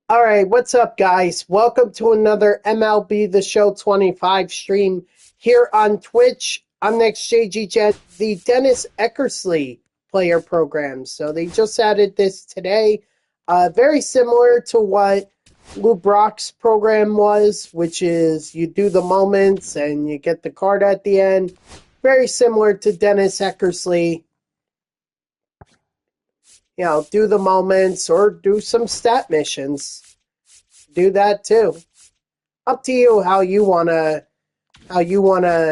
All right, what's up, guys? Welcome to another MLB The Show 25 stream here on Twitch. I'm next JG Jet, the Dennis Eckersley player program. So they just added this today. Very similar to what Lou Brock's program was, which is you do the moments and you get the card at the end. Very similar to Dennis Eckersley. You know, do the moments or do some stat missions. Do that too. Up to you how you wanna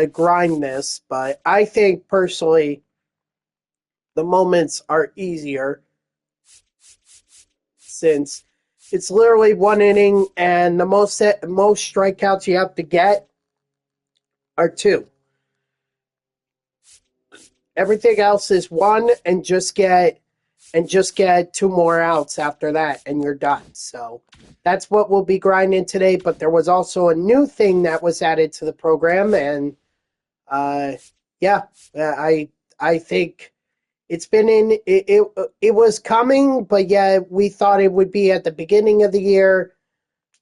grind this, but I think personally the moments are easier since it's literally one inning and the most strikeouts you have to get are two. Everything else is one and just get two more outs after that and you're done. So that's what we'll be grinding today, but there was also a new thing that was added to the program and I think it's been it was coming, but yeah, we thought it would be at the beginning of the year,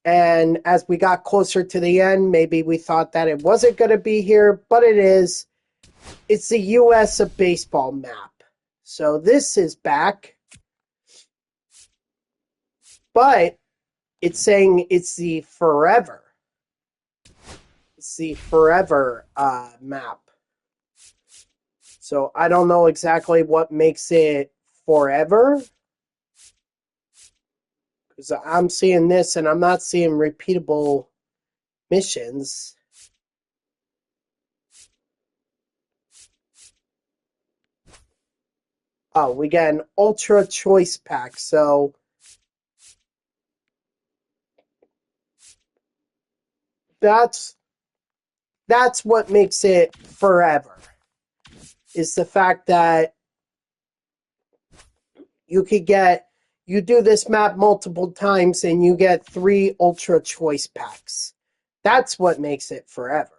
and as we got closer to the end, maybe we thought that it wasn't going to be here, but it is. It's the U.S. of baseball map. So this is back, but it's saying it's the forever. It's the forever map. So I don't know exactly what makes it forever. Because I'm seeing this and I'm not seeing repeatable missions. Oh, we got an Ultra Choice Pack. So that's what makes it forever. Is the fact that you do this map multiple times and you get 3 Ultra Choice Packs. That's what makes it forever.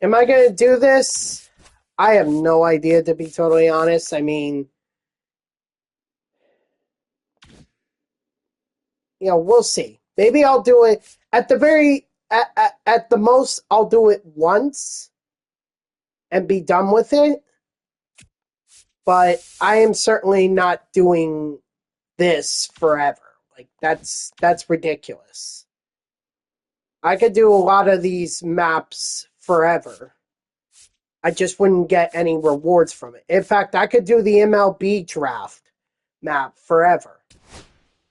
Am I going to do this? I have no idea, to be totally honest. I mean, you know, we'll see. Maybe I'll do it at the most, I'll do it once and be done with it. But I am certainly not doing this forever. Like, that's ridiculous. I could do a lot of these maps forever. I just wouldn't get any rewards from it. In fact, I could do the MLB draft map forever.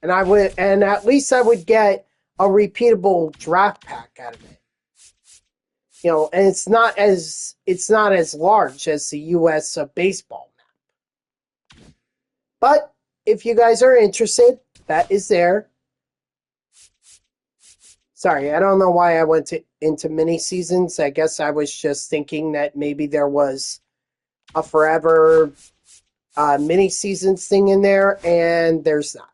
And at least I would get a repeatable draft pack out of it. You know, and it's not as large as the US baseball map. But if you guys are interested, that is there. Sorry, I don't know why I went into mini seasons. I guess I was just thinking that maybe there was a forever mini seasons thing in there, and there's not.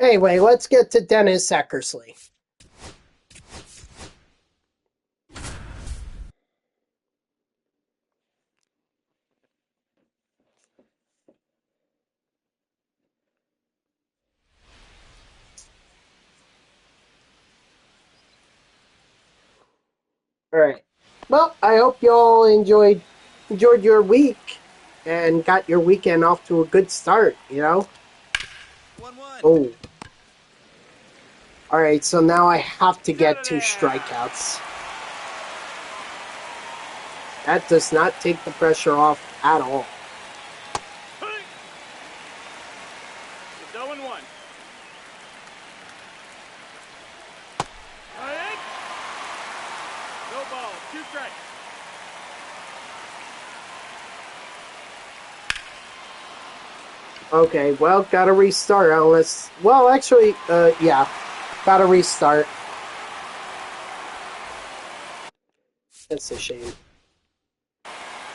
Anyway, let's get to Dennis Eckersley. All right. Well, I hope you all enjoyed your week and got your weekend off to a good start, you know? 1-1. Oh. All right, so now I have to get 2 strikeouts. That does not take the pressure off at all. It's 0-1. No ball, 2 strikes. Okay, well, gotta restart unless... Well, actually, yeah. Gotta restart. That's a shame.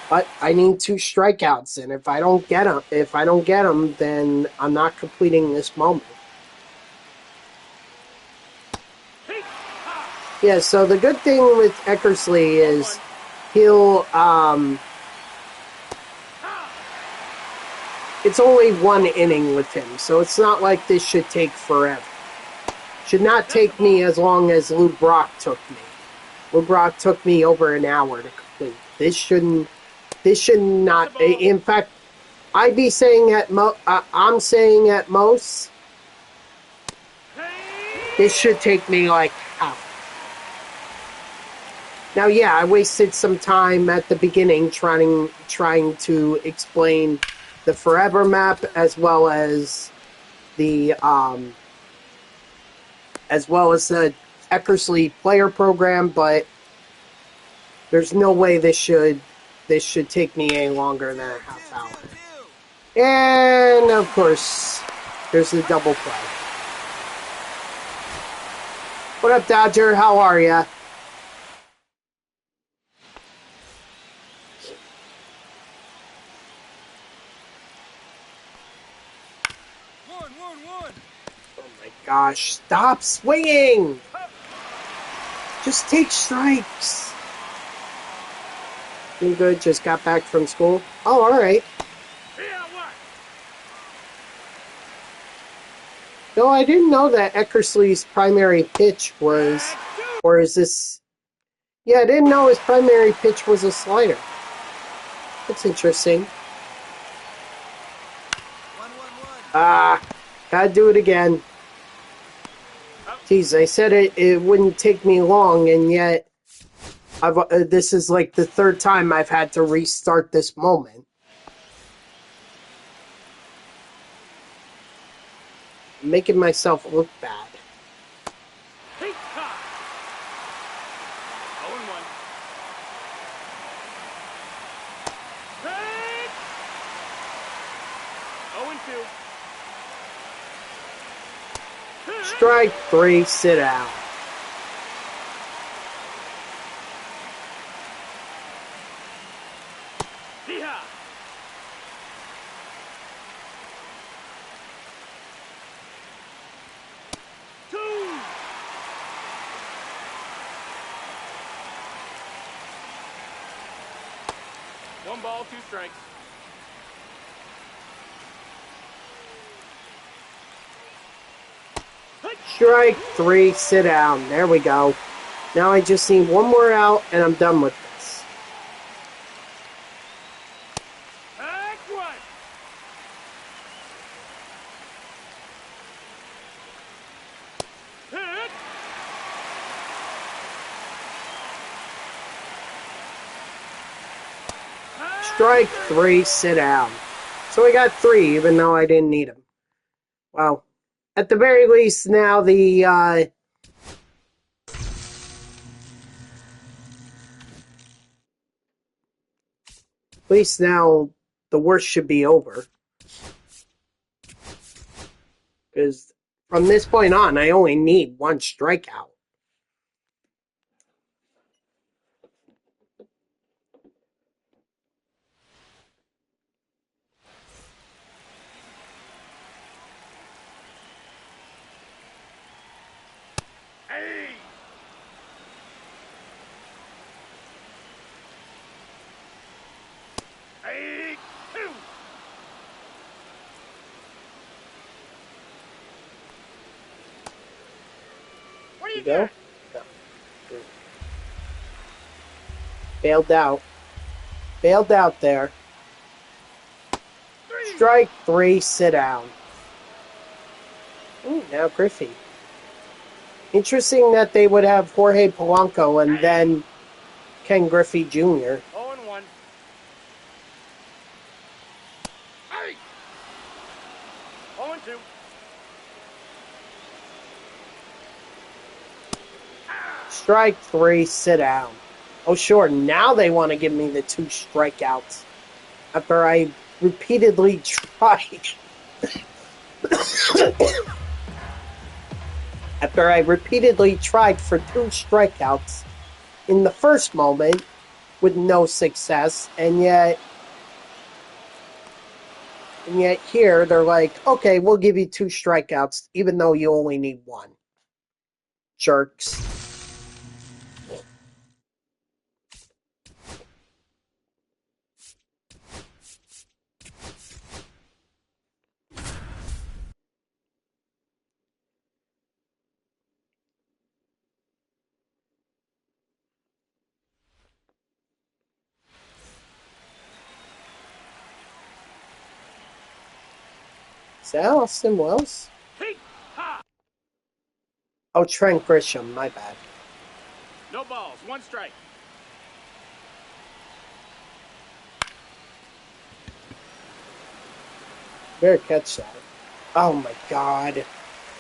But I need 2 strikeouts, and if I don't get them, then I'm not completing this moment. Yeah, so the good thing with Eckersley is he'll, it's only one inning with him, so it's not like this should take forever. Should not take me as long as Lou Brock took me. Lou Brock took me over an hour to complete. This should not, in fact, I'd be saying I'm saying at most, this should take me like half. Now, yeah, I wasted some time at the beginning trying to explain the Forever map as well as the Eckersley player program, but there's no way this should take me any longer than a half hour. And of course, there's the double play. What up, Dodger? How are ya? Oh my gosh, stop swinging! Just take strikes. Doing good, just got back from school. Oh, alright. No, I didn't know that Eckersley's primary pitch was, or is this... Yeah, I didn't know his primary pitch was a slider. That's interesting. Gotta do it again. Geez, I said it wouldn't take me long, and yet this is like the third time I've had to restart this moment. I'm making myself look bad. 0-1. 0-2. Strike 3, sit out. One ball, 2 strikes. Strike 3, sit down. There we go. Now I just need one more out, and I'm done with this. Strike 3, sit down. So I got 3, even though I didn't need them. Well, at the very least, now the at least now the worst should be over. Because from this point on, I only need 1 strikeout. What do you Go. got? Bailed out. Bailed out there. Strike 3, sit down. Ooh, now Griffey. Interesting that they would have Jorge Polanco and then Ken Griffey Jr. 0-1. Hey! 0-2. Strike 3, sit down. Oh, sure, now they want to give me the 2 strikeouts. After I repeatedly tried. After I repeatedly tried for 2 strikeouts in the first moment with no success, and yet here they're like, okay, we'll give you 2 strikeouts even though you only need 1. Jerks. Is that Austin Wells? Hey, ha! Oh, Trent Grisham. My bad. No balls, 1 strike. Better catch that. Oh my god.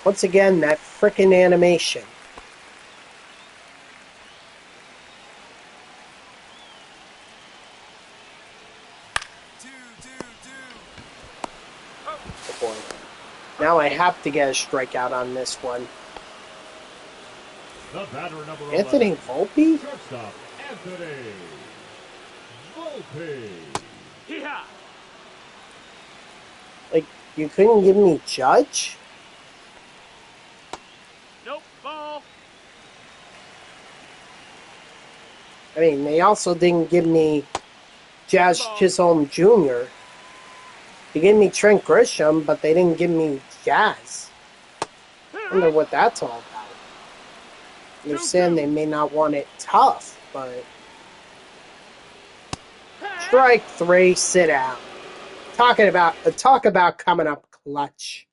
Once again, that frickin' animation. Oh boy. Now I have to get a strikeout on this one. The batter number Anthony 11. Volpe? Shortstop, Anthony Volpe. Hee-haw! Like, you couldn't give me Judge? Nope, ball. I mean, they also didn't give me Jazz Chisholm Jr. They gave me Trent Grisham, but they didn't give me Jazz. I wonder what that's all about. I understand they may not want it tough, but... Strike 3, sit out. Talk about coming up clutch.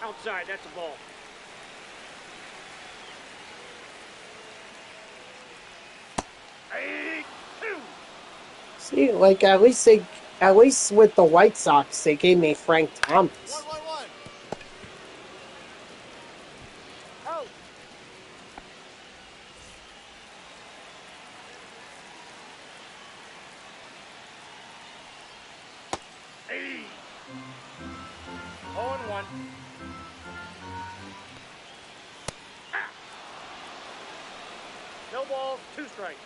Outside, that's a ball. Hey, 2. See, like at least with the White Sox, they gave me Frank Thomas. 1-1-1. Oh. Hey. 0-1. Ah. No balls, 2 strikes.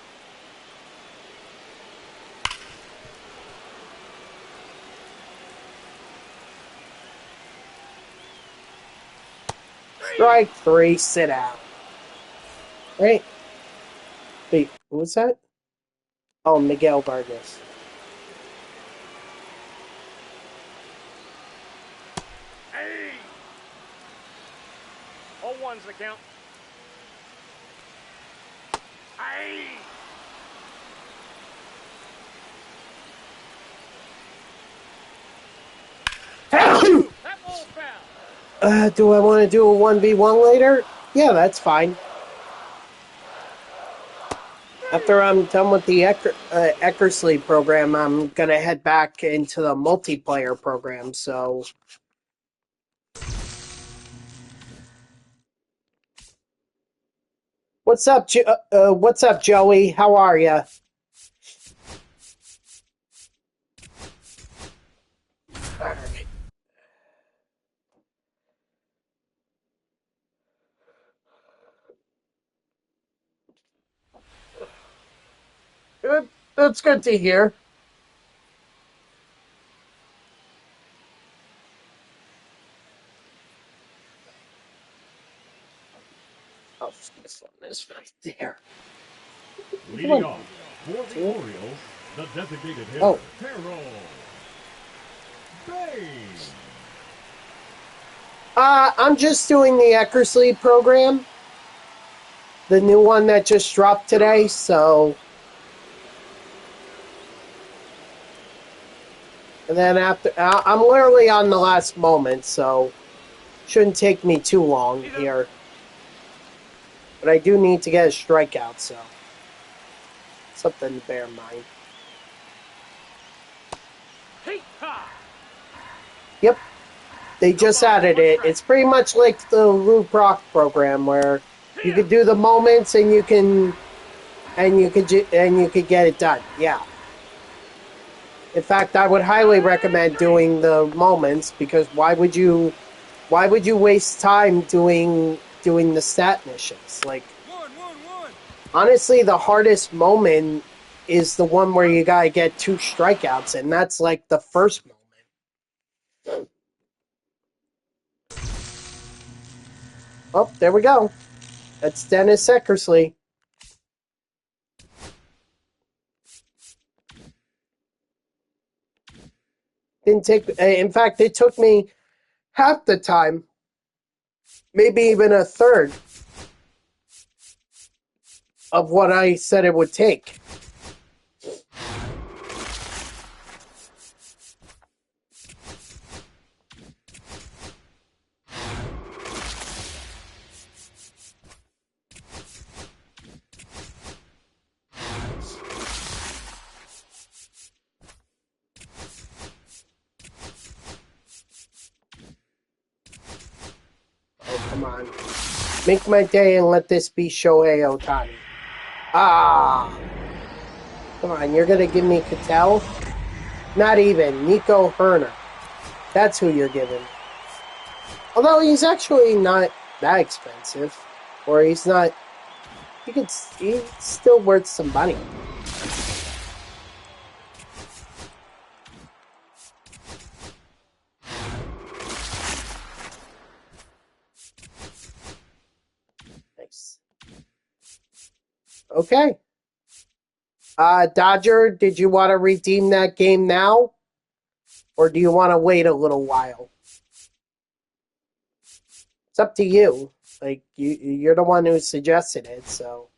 Strike 3, sit out. Right? Wait, what was that? Oh, Miguel Vargas. Hey. 0-1's the count. Hey. That ball's foul. Do I want to do a 1v1 later? Yeah, that's fine. After I'm done with the Eckersley program, I'm going to head back into the multiplayer program, so... What's up, Joey? How are ya? Alright. Good. That's good to hear. Oh, this one is right there. Leading off for the Orioles, the designated hitter, Oh. Terrell Baines. I'm just doing the Eckersley program. The new one that just dropped today, so... And then after... I'm literally on the last moment, so... Shouldn't take me too long here. But I do need to get a strikeout, so... Something to bear in mind. Yep. They just added it. It's pretty much like the Lou Brock program where you could do the moments and you can get it done. Yeah. In fact, I would highly recommend doing the moments because why would you waste time doing the stat missions? Like Honestly, the hardest moment is the one where you gotta get 2 strikeouts, and that's like the first moment. Oh, there we go. That's Dennis Eckersley. Didn't take. In fact, it took me half the time, maybe even a third of what I said it would take. Oh, come on. Make my day and let this be Shohei Ohtani. Ah! Come on, you're gonna give me Cattell? Not even. Nico Herner. That's who you're giving. Although he's actually not that expensive. Or he's not... he's still worth some money. Nice. Okay. Dodger, did you want to redeem that game now? Or do you want to wait a little while? It's up to you. Like, you're the one who suggested it, so...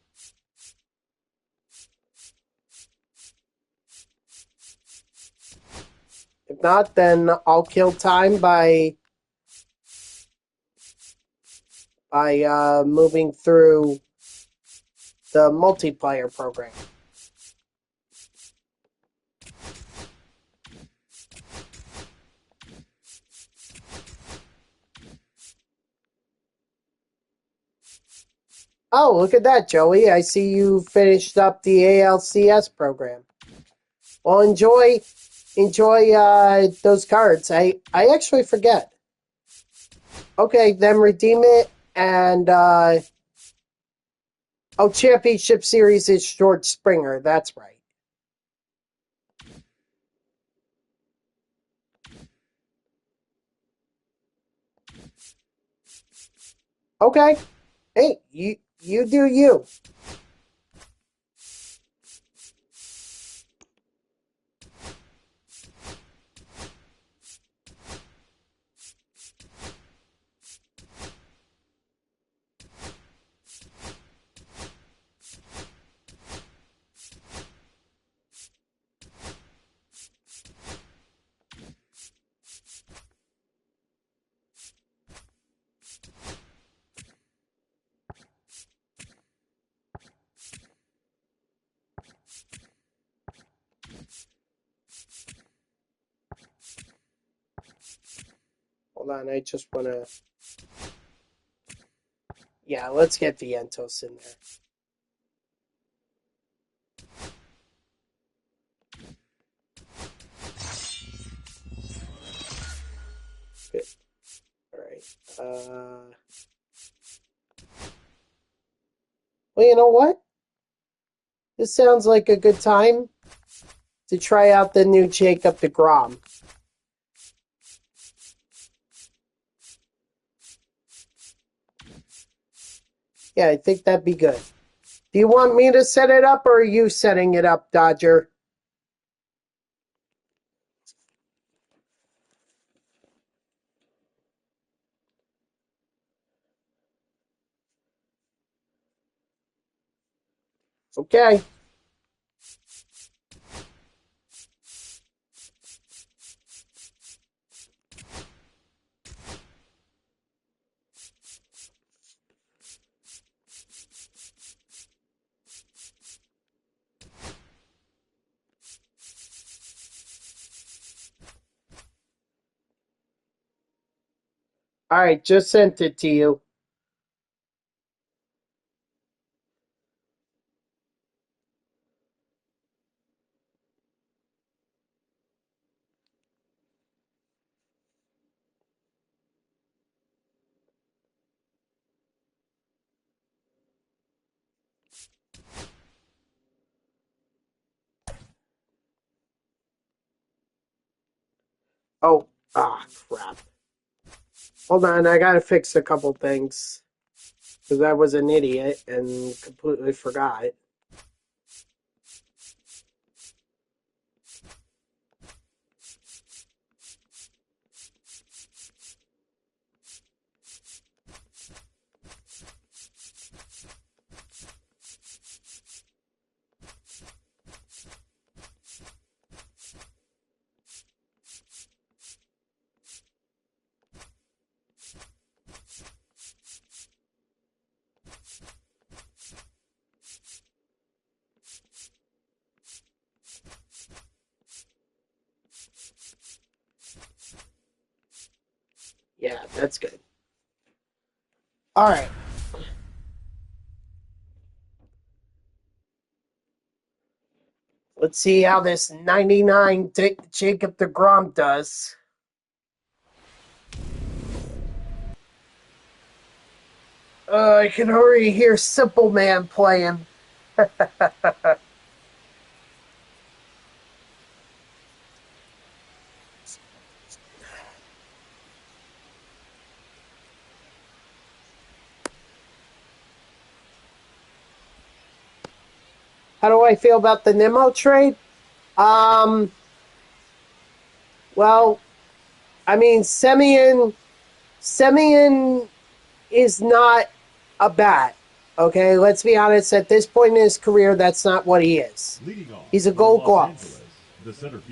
If not, then I'll kill time by moving through the multiplayer program. Oh, look at that, Joey. I see you finished up the ALCS program. Well, enjoy those cards. I actually forget. Okay, then redeem it and Championship Series is George Springer. That's right. Okay. Hey, you do you. Hold on, I just want to... Yeah, let's get Vientos in there. Good. All right. Well, you know what? This sounds like a good time to try out the new Jacob deGrom. Yeah, I think that'd be good. Do you want me to set it up, or are you setting it up, Dodger? Okay. All right, just sent it to you. Oh, crap. Hold on, I gotta fix a couple things. Because I was an idiot and completely forgot. Yeah, that's good. All right. Let's see how this 99 Jacob deGrom does. I can already hear Simple Man playing. How do I feel about the Nimmo trade? Well, I mean, Semyon is not a bat. Okay, let's be honest. At this point in his career, that's not what he is. He's a Gold Glove.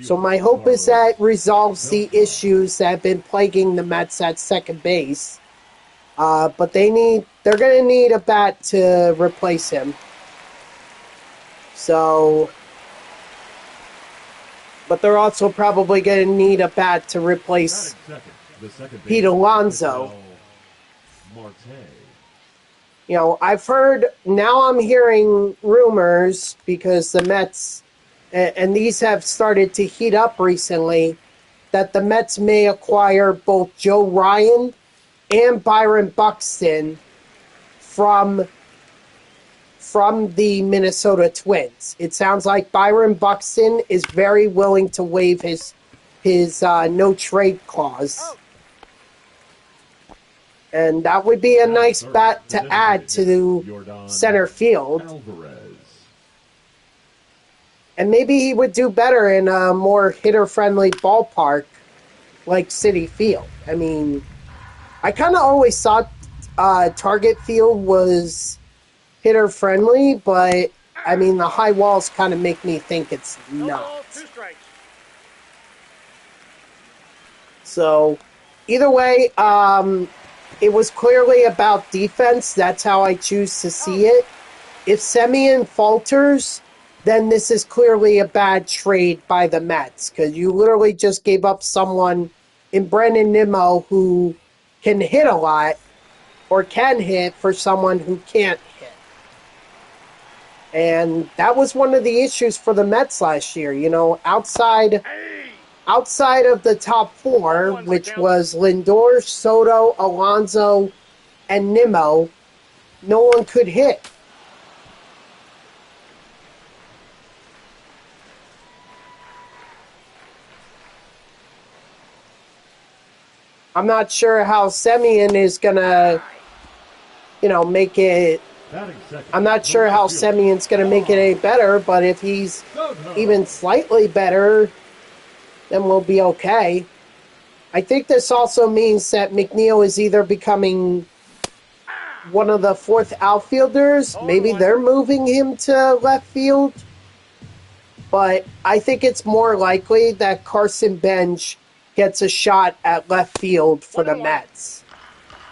So my hope is that resolves the issues that have been plaguing the Mets at second base. But they're going to need a bat to replace him. So, but they're also probably going to need a bat to replace Pete Alonso. You know, now I'm hearing rumors because the Mets, and these have started to heat up recently, that the Mets may acquire both Joe Ryan and Byron Buxton from the Minnesota Twins. It sounds like Byron Buxton is very willing to waive his no trade clause. And that would be a nice bat to add to center field. And maybe he would do better in a more hitter-friendly ballpark like Citi Field. I mean, I kind of always thought Target Field was hitter-friendly, but, I mean, the high walls kind of make me think it's not. So, either way, it was clearly about defense. That's how I choose to see it. If Semyon falters, then this is clearly a bad trade by the Mets, because you literally just gave up someone in Brandon Nimmo who can hit a lot, or can hit, for someone who can't hit. And that was one of the issues for the Mets last year. You know, outside of the top four, which was Lindor, Soto, Alonso, and Nimmo, no one could hit. I'm not sure how Semyon is going to, make it. I'm not sure how Semyon's going to make it any better, but if he's even slightly better, then we'll be okay. I think this also means that McNeil is either becoming one of the fourth outfielders. Maybe they're moving him to left field. But I think it's more likely that Carson Bench gets a shot at left field for the Mets.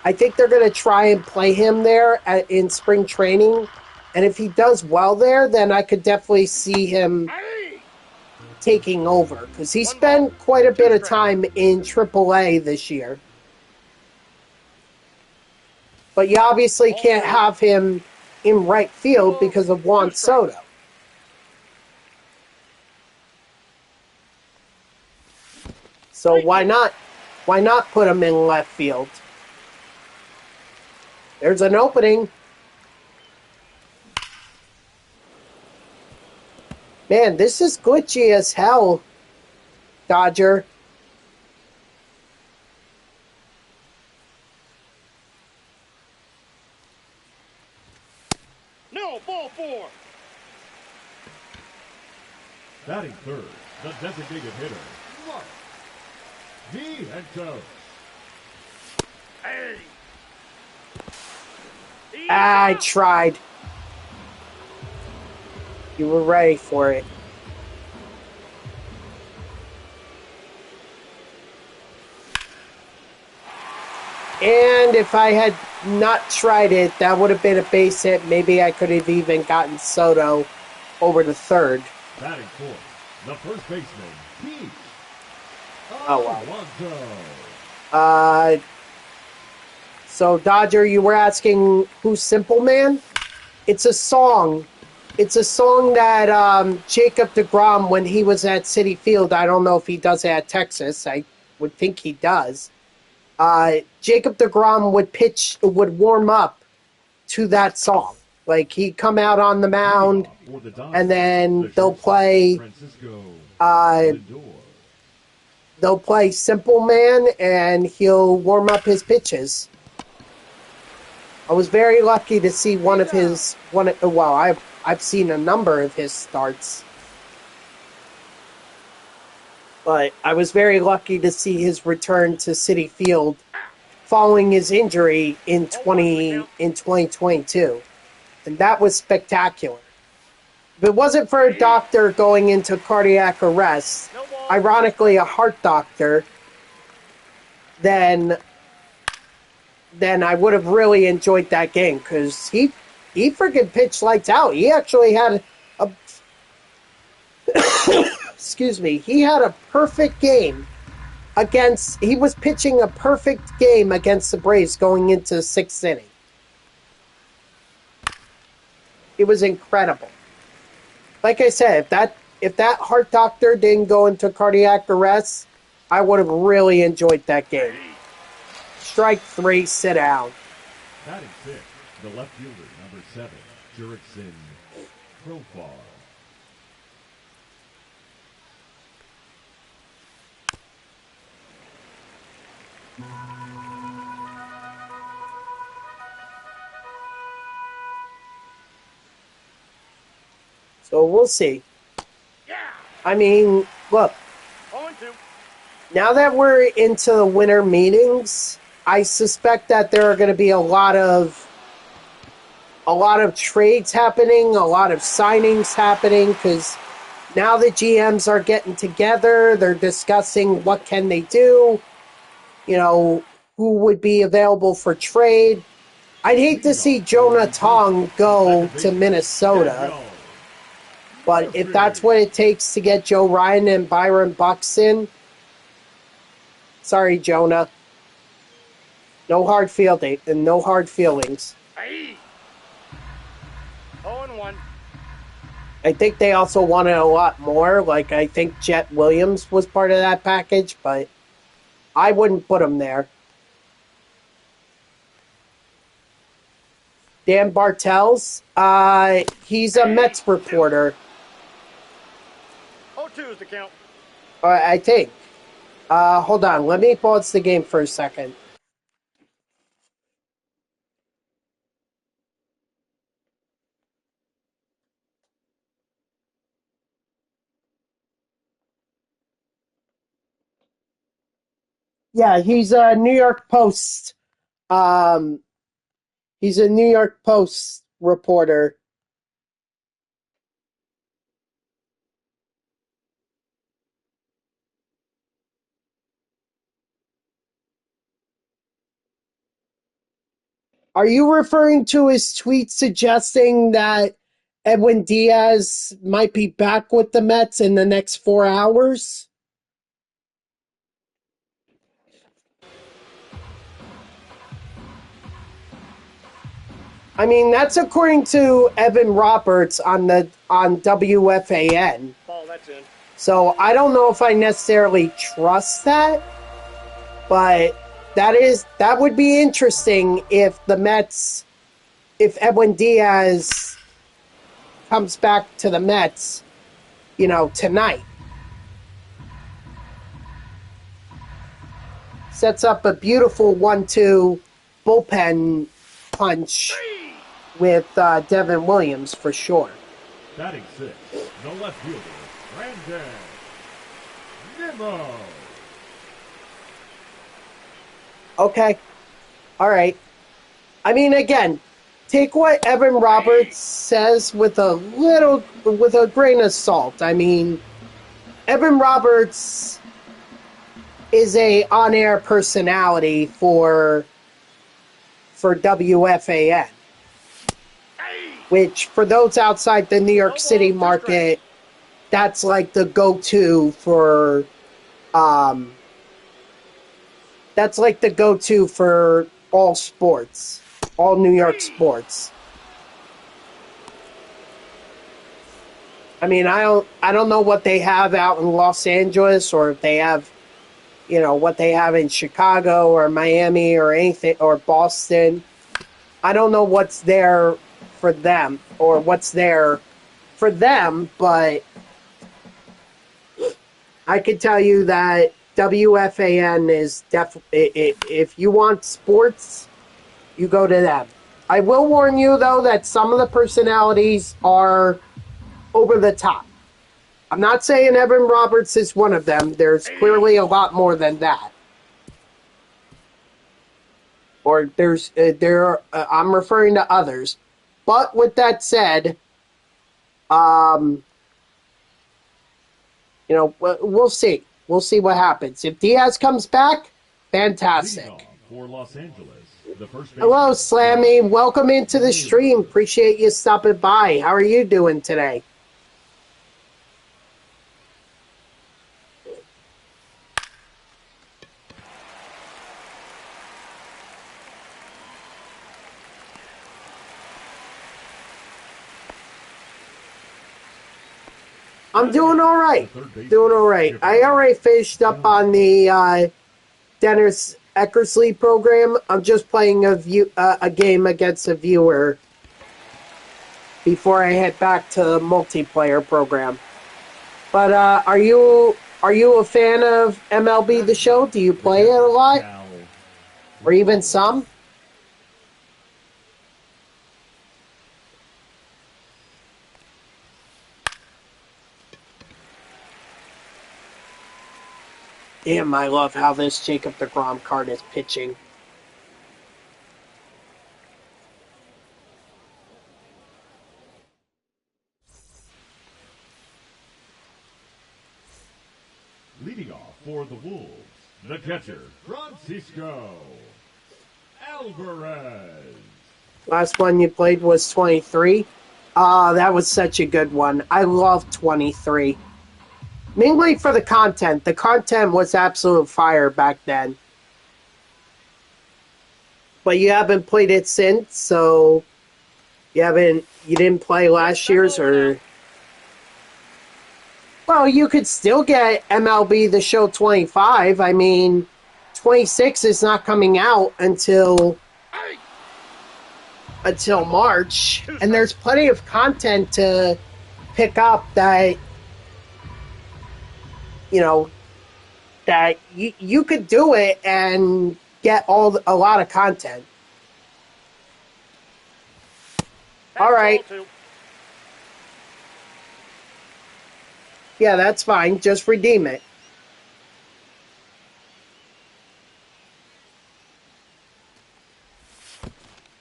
I think they're going to try and play him there in spring training. And if he does well there, then I could definitely see him taking over, because he spent quite a bit of time in AAA this year. But you obviously can't have him in right field because of Juan Soto. So why not put him in left field? There's an opening. Man, this is glitchy as hell, Dodger. No, ball 4. Batting third, the designated hitter, Mark. Vientos. Hey. He's I out. tried. You were ready for it. And if I had not tried it, that would have been a base hit. Maybe I could have even gotten Soto over to third. Batting fourth, the first baseman, Pete. Oh, wow. Alonso. So, Dodger, you were asking who's Simple Man? It's a song. It's a song that Jacob deGrom, when he was at Citi Field, I don't know if he does it at Texas. I would think he does. Jacob deGrom would warm up to that song. Like, he'd come out on the mound, and then they'll play Simple Man, and he'll warm up his pitches. I was very lucky to see I've seen a number of his starts. But I was very lucky to see his return to Citi Field following his injury in 2022. And that was spectacular. If it wasn't for a doctor going into cardiac arrest, ironically a heart doctor, then I would have really enjoyed that game, because he freaking pitched lights out. He actually had excuse me, he had a perfect game he was pitching a perfect game against the Braves going into the 6th inning. It was incredible. Like I said, if that heart doctor didn't go into cardiac arrest, I would have really enjoyed that game. Strike 3, sit down. Batting sixth, the left fielder, number 7, Jurickson Profar. So we'll see. Yeah. I mean, look, 0-2. now that we're into the winter meetings, I suspect that there are going to be a lot of trades happening, a lot of signings happening, because now the GMs are getting together. They're discussing what can they do, who would be available for trade. I'd hate to see Jonah Tong go to Minnesota, but if that's what it takes to get Joe Ryan and Byron Buxton, sorry, Jonah. No hard feelings. Hey. 0-1. I think they also wanted a lot more. Like, I think Jet Williams was part of that package, but I wouldn't put him there. Dan Bartels, he's a Mets reporter. 0-2 is the count. I think. Hold on, let me pause the game for a second. Yeah, he's a New York Post. He's a New York Post reporter. Are you referring to his tweet suggesting that Edwin Diaz might be back with the Mets in the next 4 hours? I mean, that's according to Evan Roberts on WFAN. Ball, that's in. So I don't know if I necessarily trust that, but that would be interesting if Edwin Diaz comes back to the Mets, tonight. Sets up a beautiful 1-2 bullpen punch with Devin Williams for sure. Batting six, the left fielder, Brandon Nimmo. Okay. All right. I mean, again, take what Evan Roberts says with a grain of salt. I mean, Evan Roberts is a on-air personality for WFAN, which for those outside the New York City market, that's like the go-to for all sports, all New York sports. I mean, I don't know what they have out in Los Angeles, or if they have, what they have in Chicago or Miami or anything, or Boston. I don't know what's there for them, or what's there for them, but I can tell you that WFAN is definitely, if you want sports, you go to them. I will warn you, though, that some of the personalities are over the top. I'm not saying Evan Roberts is one of them. There's clearly a lot more than that. Or I'm referring to others. But with that said, we'll see. We'll see what happens. If Diaz comes back, fantastic. For Los Angeles, the first hello, Slammy. Welcome into the stream. Appreciate you stopping by. How are you doing today? I'm doing all right. Doing all right. I already finished up on the Dennis Eckersley program. I'm just playing a game against a viewer before I head back to the multiplayer program. But are you a fan of MLB The Show? Do you play it a lot, or even some? Damn, I love how this Jacob deGrom card is pitching. Leading off for the Wolves, the catcher, Francisco Alvarez. Last one you played was 23. That was such a good one. I love 23. Mainly for the content. The content was absolute fire back then. But you haven't played it since, so you didn't play last year's, or... Well, you could still get MLB The Show 25. I mean, 26 is not coming out until March, and there's plenty of content to pick up that you could do it and get a lot of content. All right. Yeah, that's fine. Just redeem it.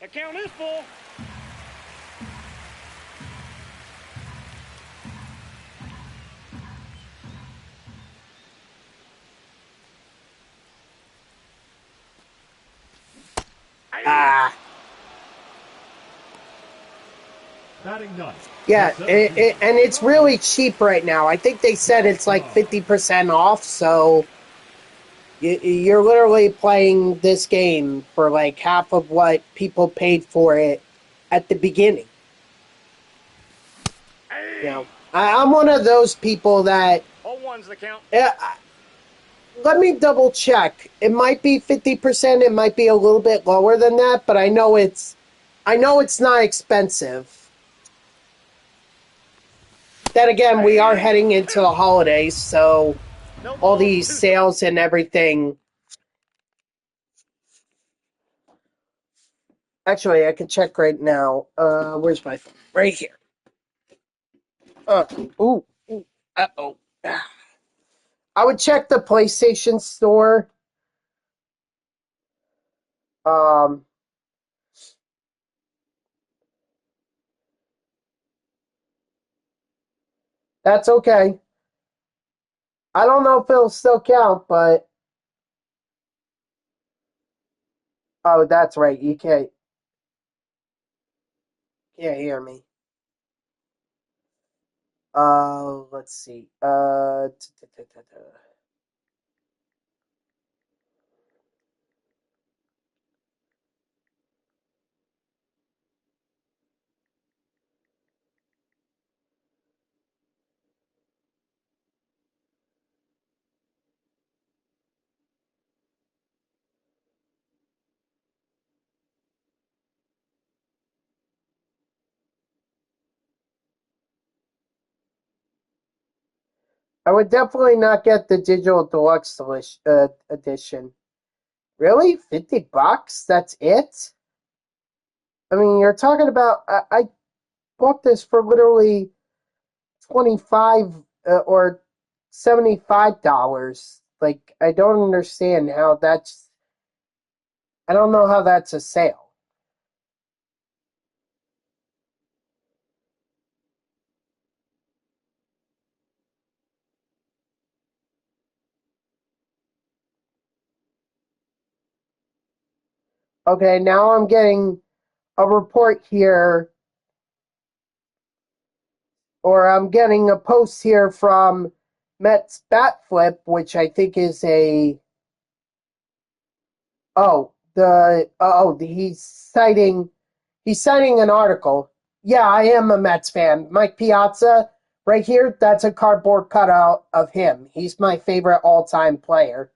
The count is full. Ah. Batting ninth. Yeah, and it's really cheap right now. I think they said it's like 50% off, so you're literally playing this game for like half of what people paid for it at the beginning. I'm one of those people that... 0-1's the count. Let me double check. It might be 50%. It might be a little bit lower than that, but I know it's not expensive. Then again, we are heading into the holidays, so all these sales and everything Actually, I can check right now. Where's my phone? Right here. Ooh, uh-oh. I would check the PlayStation Store. Um, that's okay. I don't know if it'll still count, but oh, that's right. You can't hear me. Let's see. I would definitely not get the digital deluxe edition. Really? $50? That's it? I mean, you're talking about. I bought this for literally 25 or $75. Like, I don't understand how that's. I don't know how that's a sale. Okay, now I'm getting a report here, or I'm getting a post here from Mets Bat Flip, which I think is a. He's citing an article. Yeah, I am a Mets fan. Mike Piazza, right here, that's a cardboard cutout of him. He's my favorite all-time player.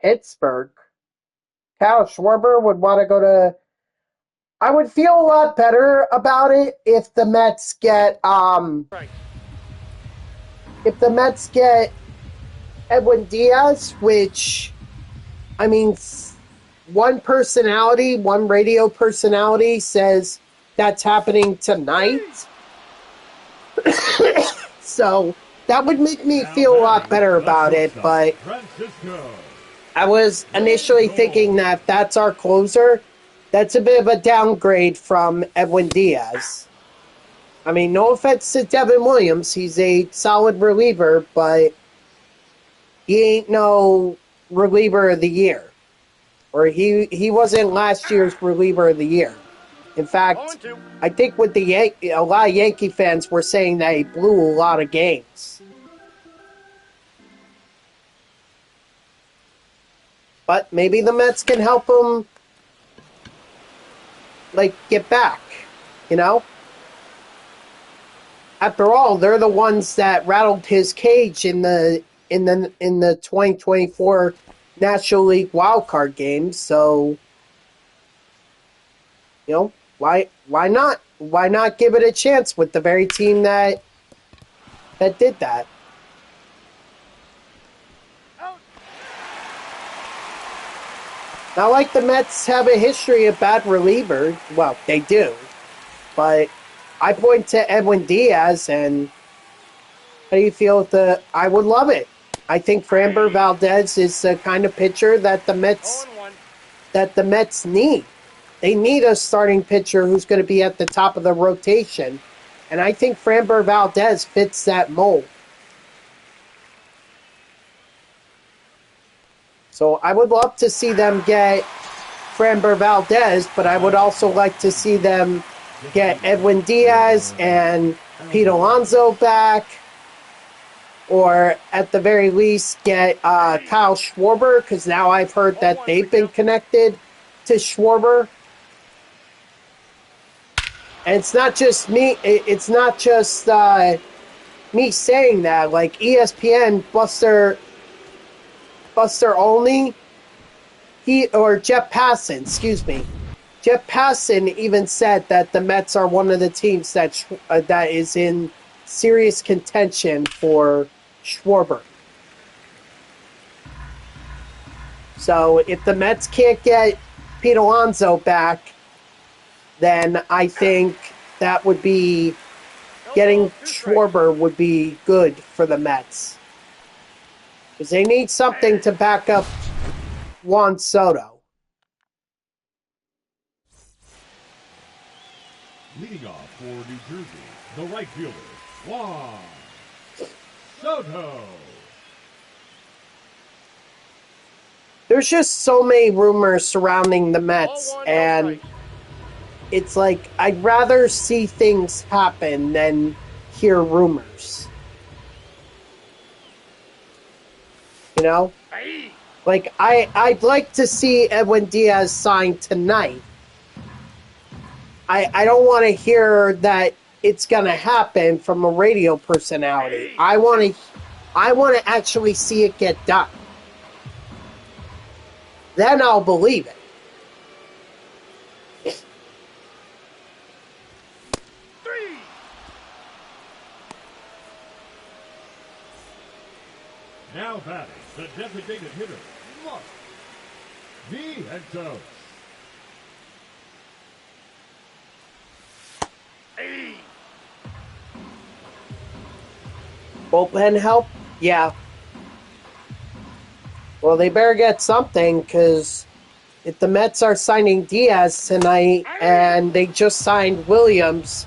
Pittsburgh. Kyle Schwarber would want to go to. I would feel a lot better about it if the Mets get Right. if the Mets get Edwin Diaz, which I mean, one radio personality says that's happening tonight. So that would make me feel a lot better about it, but I was initially thinking that that's our closer. That's a bit of a downgrade from Edwin Diaz. I mean, no offense to Devin Williams. He's a solid reliever, but he ain't no reliever of the year. Or he wasn't last year's reliever of the year. In fact, I think with a lot of Yankee fans were saying that he blew a lot of games. But maybe the Mets can help him, like, get back, you know? After all, they're the ones that rattled his cage in the 2024 National League wildcard games, so you know, why not? Why not give it a chance with the very team that did that? Not like the Mets have a history of bad relievers. Well, they do. But I point to Edwin Diaz, and how do you feel with the... I would love it. I think Framber Valdez is the kind of pitcher that the Mets need. They need a starting pitcher who's going to be at the top of the rotation. And I think Framber Valdez fits that mold. So I would love to see them get Framber Valdez, but I would also like to see them get Edwin Diaz and Pete Alonso back. Or at the very least get Kyle Schwarber, because now I've heard that they've been connected to Schwarber. And it's not just me. It's not just me saying that. Like ESPN, Buster Olney, or Jeff Passan, excuse me. Jeff Passan even said that the Mets are one of the teams that is in serious contention for Schwarber. So if the Mets can't get Pete Alonso back, then I think that would be getting Schwarber would be good for the Mets. Because they need something to back up Juan Soto. Leading off for New Jersey, the right fielder, Juan Soto. There's just so many rumors surrounding the Mets, and it's like I'd rather see things happen than hear rumors. You know? Like, I'd like to see Edwin Diaz sign tonight. I don't want to hear that it's going to happen from a radio personality. I want to actually see it get done. Then I'll believe it. Now batting, the designated hitter, Mark Vientos. Bullpen help? Yeah. Well, they better get something, because if the Mets are signing Diaz tonight and they just signed Williams,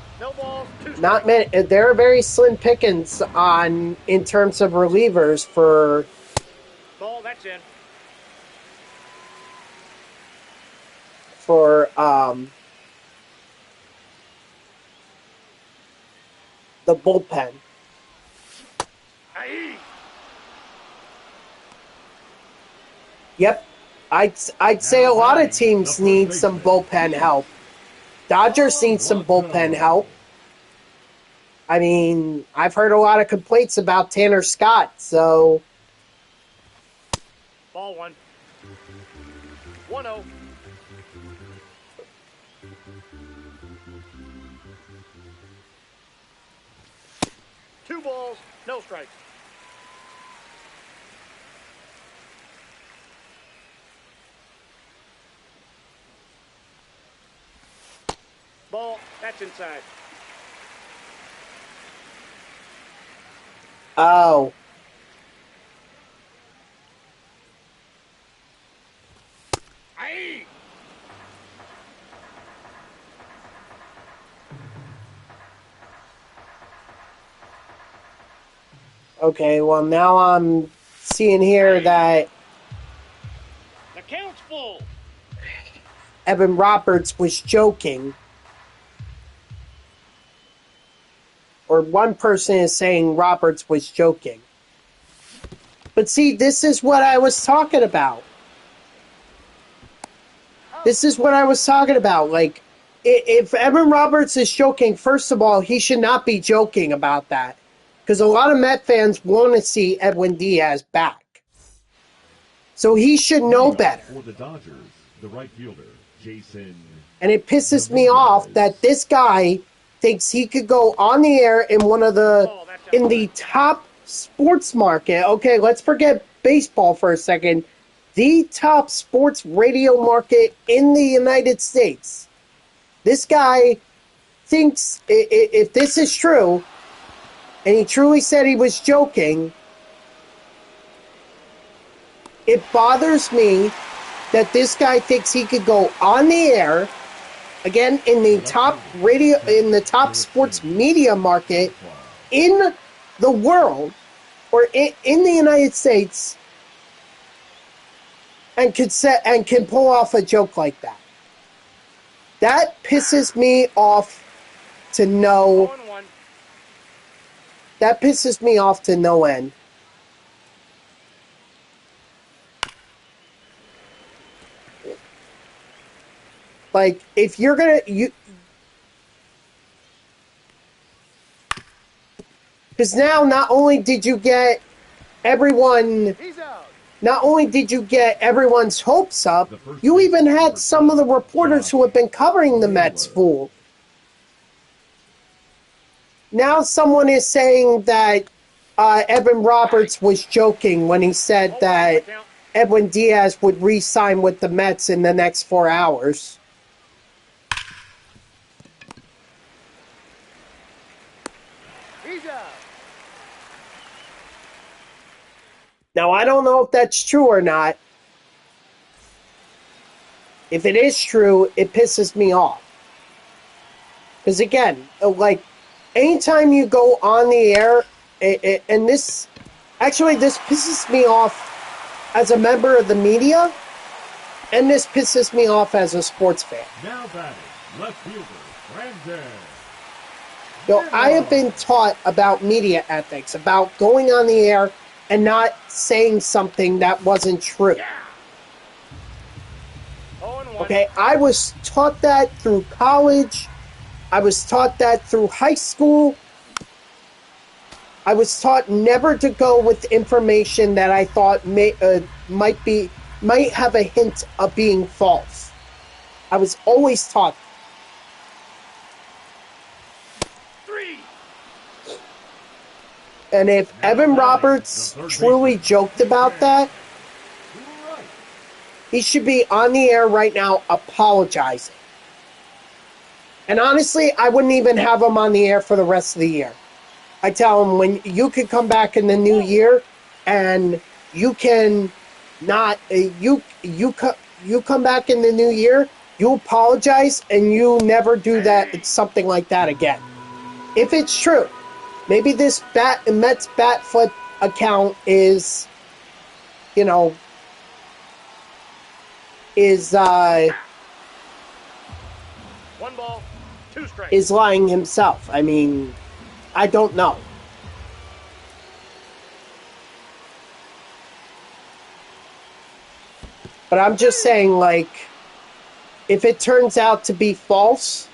not many. There are very slim pickings in terms of relievers for. Ball, that's in. For the bullpen. Yep, I'd say a lot of teams need some bullpen help. Dodgers need some bullpen help. I mean, I've heard a lot of complaints about Tanner Scott, so. Ball one. 1-0. Two balls, no strikes. Ball, that's inside. Oh. Aye. Okay, well, now I'm seeing here that The count's full. Evan Roberts was joking. Or one person is saying Roberts was joking. But see, this is what I was talking about. This is what I was talking about. Like, if Evan Roberts is joking, first of all, he should not be joking about that. Because a lot of Met fans want to see Edwin Diaz back. So he should know better. For the Dodgers, the right fielder, Jason. And it pisses me off that this guy thinks he could go on the air in the top sports market. Okay, let's forget baseball for a second. The top sports radio market in the United States. This guy thinks, if this is true, and he truly said he was joking, it bothers me that this guy thinks he could go on the air, again, in the top sports media market in the world, or in the United States, and can pull off a joke like that. That pisses me off to no. That pisses me off to no end. Like, if you're gonna Because now not only did you get everyone, He's out. not only did you get everyone's hopes up, you even had some of the reporters who have been covering the Mets fooled. Now someone is saying that Evan Roberts was joking when he said that Edwin Diaz would re-sign with the Mets in the next 4 hours. He's out. Now, I don't know if that's true or not. If it is true, it pisses me off. Because again, like, anytime you go on the air, and this pisses me off as a member of the media, and this pisses me off as a sports fan. Now batting, left fielder, Brandon. I have been taught about media ethics, about going on the air and not saying something that wasn't true. Okay, I was taught that through college. I was taught that through high school. I was taught never to go with information that I thought might have a hint of being false. I was always taught. And if Evan Roberts truly joked about that, he should be on the air right now apologizing. And honestly, I wouldn't even have him on the air for the rest of the year. I tell him, when you could come back in the new year and you can not, you come back in the new year, you apologize and you never do that, something like that again. If it's true. Maybe this Mets bat flip account is, One ball, two strikes. Is lying himself. I mean, I don't know. But I'm just saying, like, if it turns out to be false,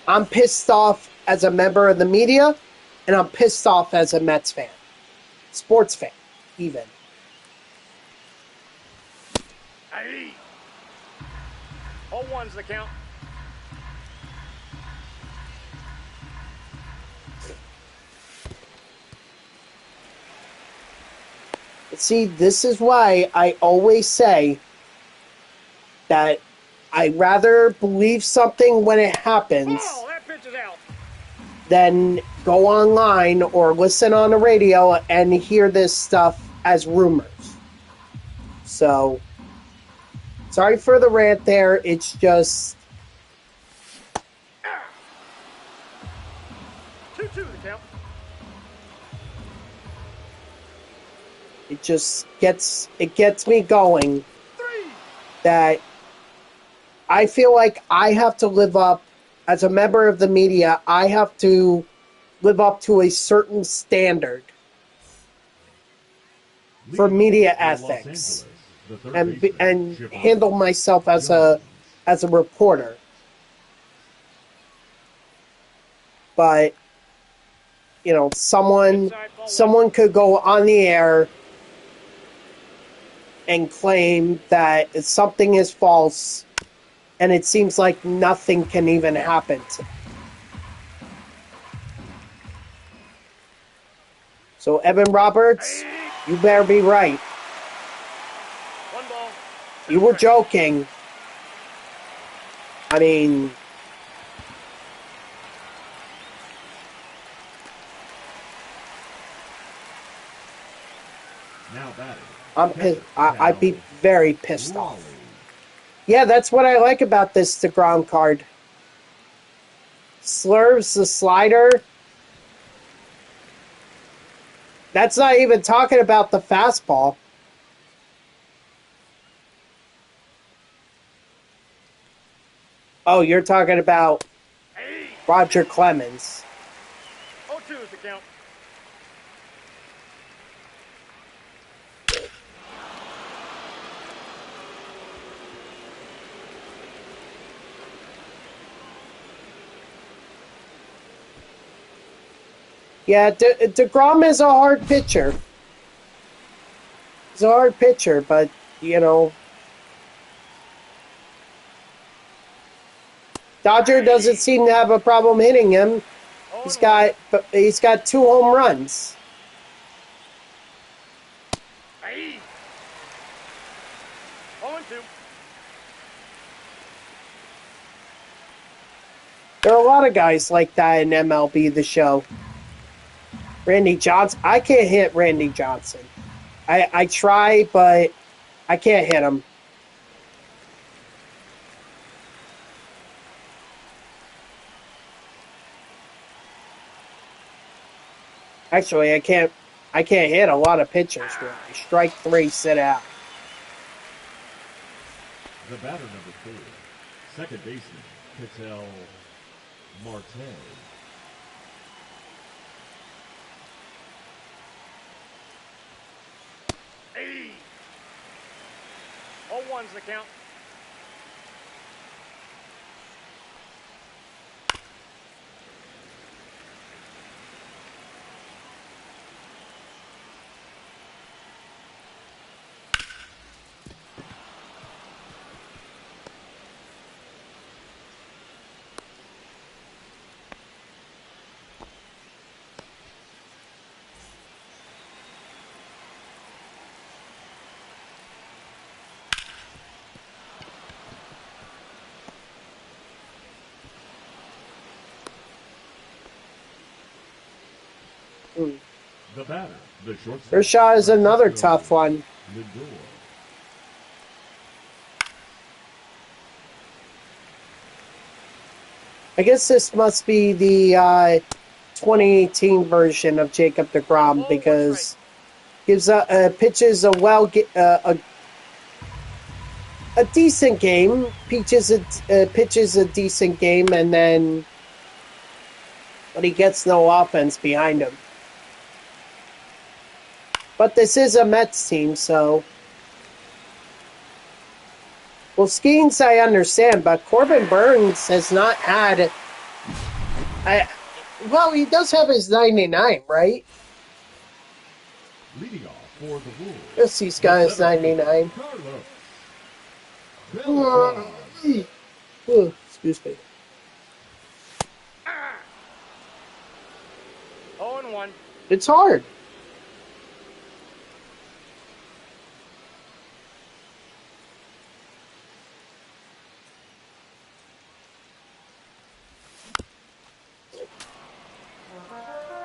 I'm pissed off as a member of the media, and I'm pissed off as a Mets fan. Sports fan, even. Aye. 0-1's the count. See, this is why I always say that I rather believe something when it happens That pitch is out. than go online or listen on the radio and hear this stuff as rumors. So, sorry for the rant there. It's just... 2-2 the count. It just gets me going that I feel like I have to live up, as a member of the media, I have to live up to a certain standard for media ethics and handle myself as a reporter. But someone could go on the air and claim that something is false, and it seems like nothing can even happen to them. So, Evan Roberts, you better be right. One ball. You were joking. I mean... Now batting. I'd be very pissed off. Yeah, that's what I like about this DeGrom card. Slurves the slider. That's not even talking about the fastball. Oh, you're talking about Roger Clemens. 0-2 is the count. Yeah, DeGrom is a hard pitcher. He's a hard pitcher, but, you know... Dodger doesn't seem to have a problem hitting him. He's got 2 home runs. Aye. 0-2. There are a lot of guys like that in MLB The Show. Randy Johnson. I can't hit Randy Johnson. I try, but I can't hit him. Actually, I can't hit a lot of pitchers really. Strike 3, sit out. The batter number 4, second baseman, Ketel Marte. Hey. 0-1's the count. The batter, the shortstop. Kershaw is another tough one. Lindor. I guess this must be the 2018 version of Jacob deGrom because gives pitches a decent game, pitches a decent game, and then but he gets no offense behind him. But this is a Mets team, so... Well, Skeens I understand, but Corbin Burns has not had... Well, he does have his 99, right? Leading off for the Wolves. Yes, he's got his 99. Excuse me. 0-1. It's hard.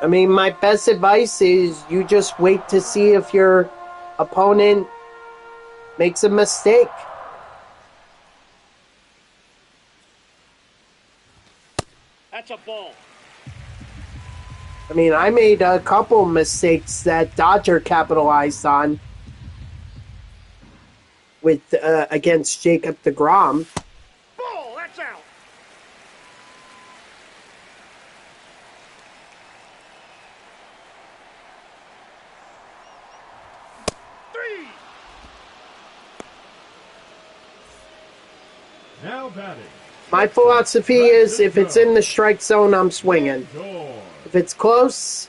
I mean, my best advice is you just wait to see if your opponent makes a mistake. That's a ball. I mean, I made a couple mistakes that Dodger capitalized on with against Jacob deGrom. Ball, that's out. Three. Now batting. My philosophy is if it's in the strike zone, I'm swinging. If it's close,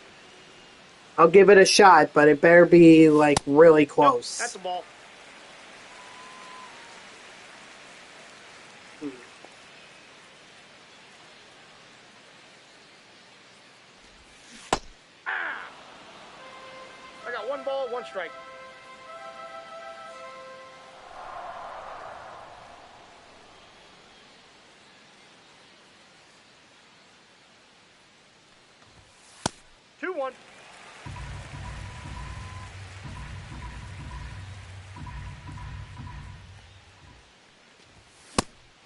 I'll give it a shot, but it better be, like, really close. Nope, that's a ball. I got 1 ball, 1 strike. Two, 1.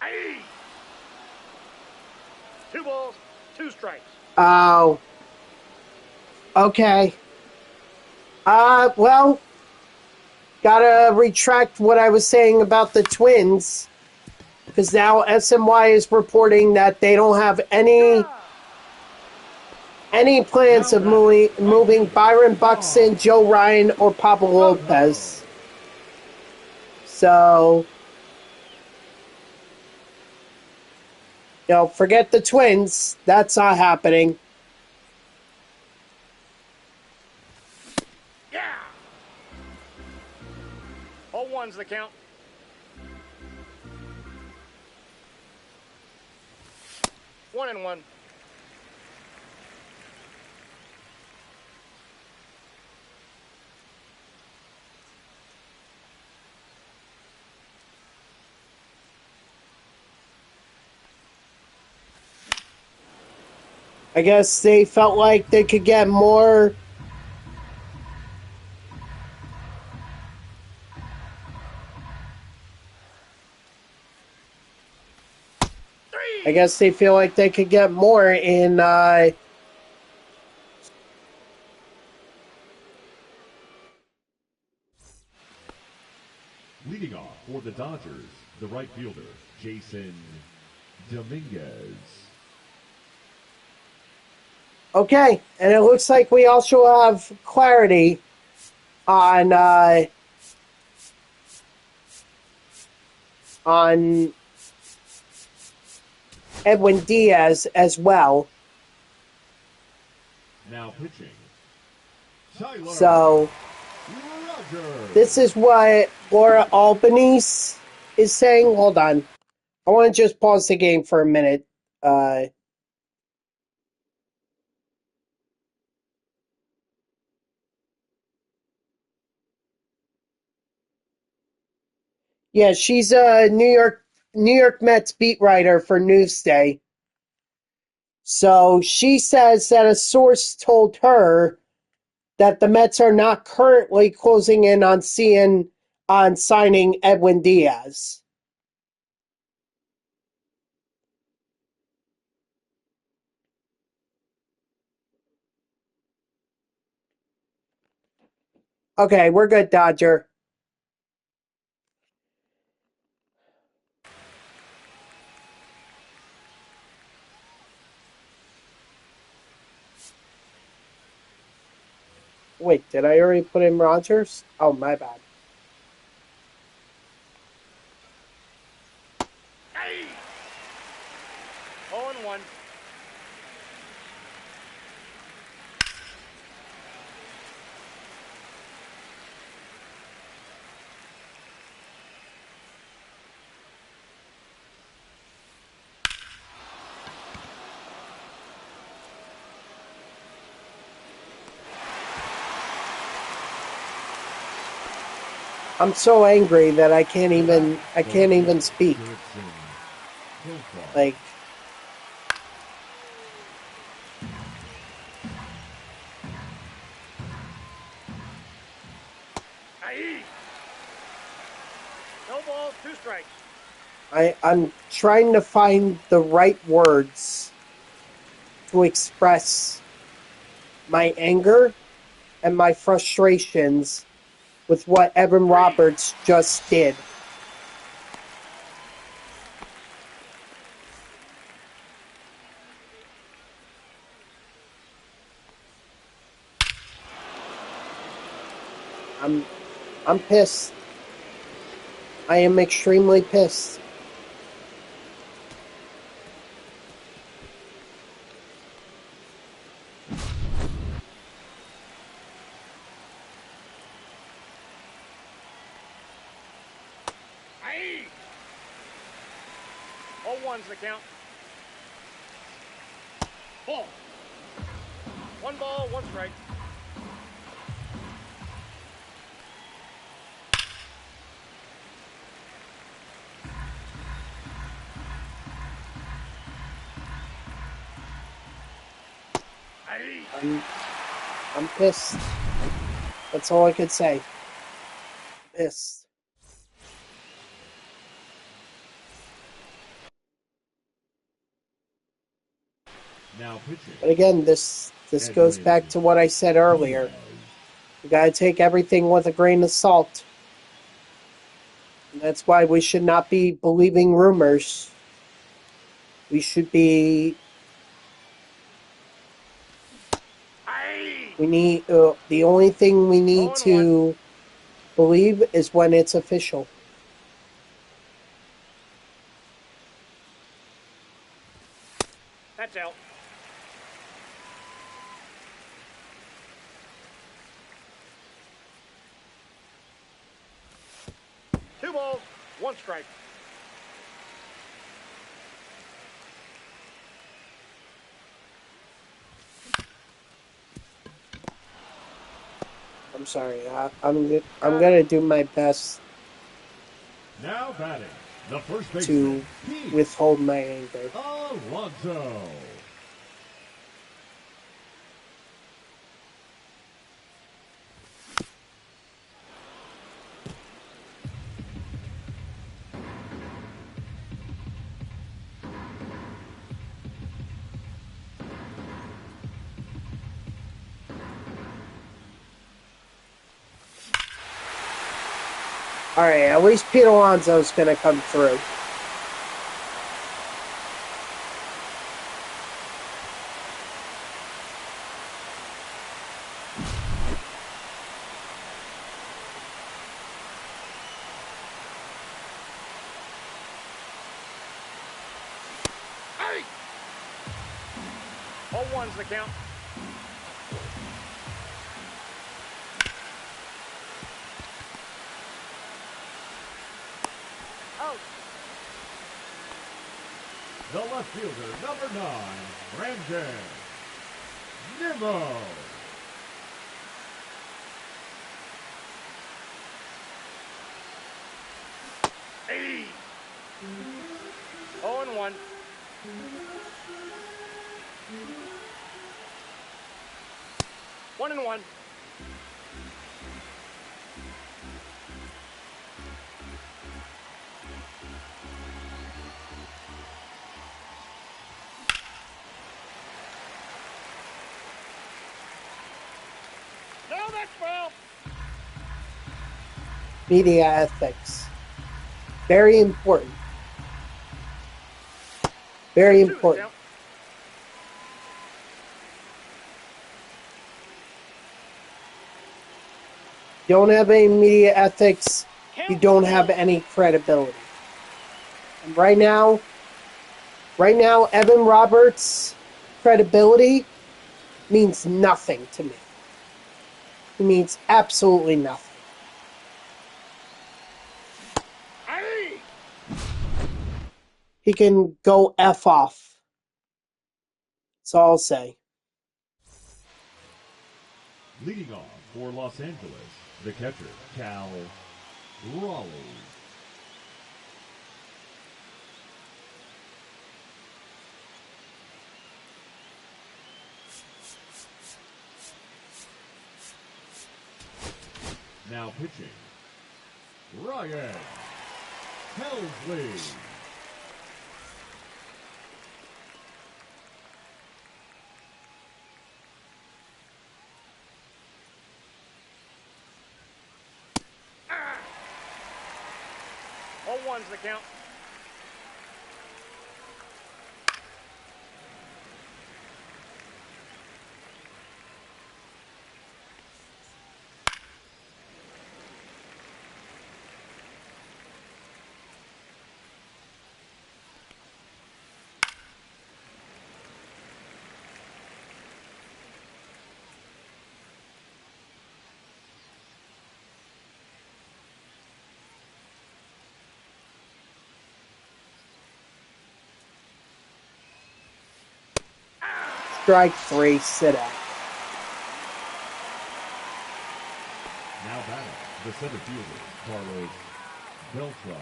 Aye. 2 balls, 2 strikes. Oh. Okay. Well, gotta retract what I was saying about the Twins, because now SMY is reporting that they don't have any plans of moving Byron Buxton, Joe Ryan, or Pablo Lopez. So, forget the Twins. That's not happening. 0-1's the count. One and one. I guess they felt like they could get more. I guess they feel like they could get more in Leading off for the Dodgers, the right fielder, Jason Dominguez. Okay, and it looks like we also have clarity on Edwin Diaz as well. Now pitching, Tyler So Rogers. this is what Laura Albanese is saying. Hold on. I want to just pause the game for a minute. Yeah, she's a New York Mets beat writer for Newsday. So she says that a source told her that the Mets are not currently closing in on signing Edwin Diaz. Okay, we're good, Dodger. Wait, did I already put in Rogers? Oh, my bad. Hey! 0-1. I'm so angry that I can't even speak. Like, Hey! No balls, 2 strikes. I'm trying to find the right words to express my anger and my frustrations with what Evan Roberts just did. I'm pissed. I am extremely pissed. Hey! 0-1's the count. Ball. 1 ball, 1 strike. Hey! I'm pissed. That's all I could say. Pissed. Now pitching, But again, this goes back to what I said earlier. You gotta take everything with a grain of salt. And that's why we should not be believing rumors. We should be. Hey! We need the only thing we need 0-1. to believe is when it's official. That's out. one strike. I'm sorry. I'm gonna do my best Now batting, the first baseman, to Pete withhold my anger. Alonso. All right, at least Pete Alonso's gonna come through. Hey! 0-1's the count. Out. The left fielder, number 9, Brandon Nimmo. Hey! 0-1. One and one. No, that's foul. Media ethics. Very important. Very 2-2 the important. count. You don't have any media ethics, you Count don't have ball. any credibility. And right now, Evan Roberts' credibility means nothing to me. It means absolutely nothing. Hey! He can go F off. That's all I'll say. Leading off for Los Angeles, the catcher, Cal Raleigh. Now pitching, Ryan Helsley. Ah! 0-1's the count. Strike 3, sit out. Now batting, the center fielder, Carlos Beltran.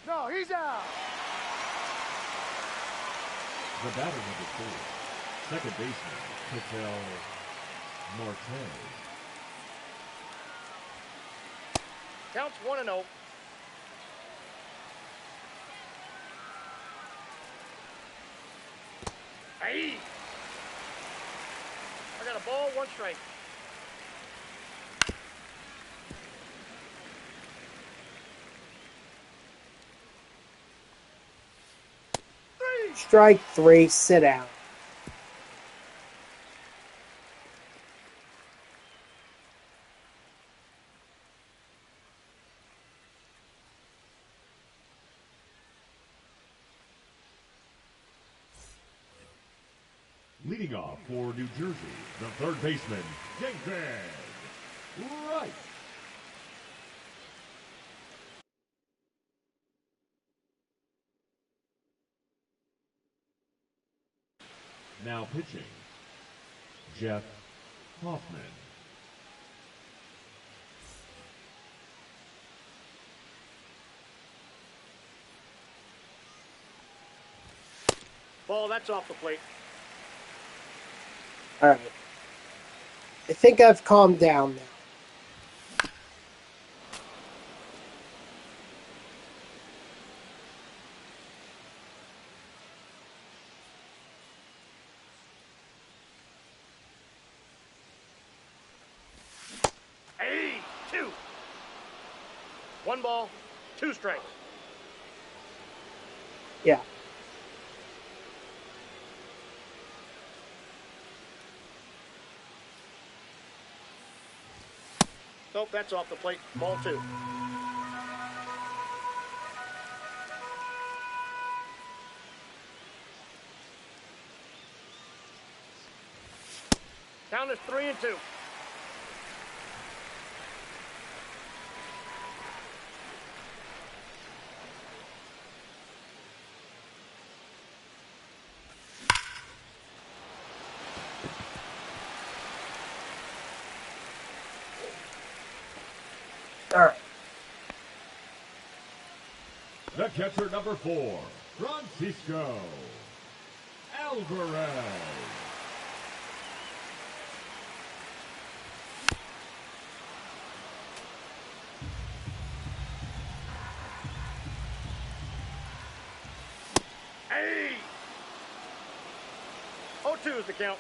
No, he's out. The batter, number 4, second baseman, Patel Marte. Counts 1-0. Hey! I got a ball, one strike. Strike 3, sit out. Leading off for New Jersey, the third baseman, David Wright. Now pitching, Jeff Hoffman. Ball, that's off the plate. All right. I think I've calmed down now. Hey, 2. 1 ball, 2 strikes. Yeah. Nope, that's off the plate. Ball 2. Count is 3-2. All right. The catcher, number 4, Francisco Alvarez. Hey! 0-2 is the count.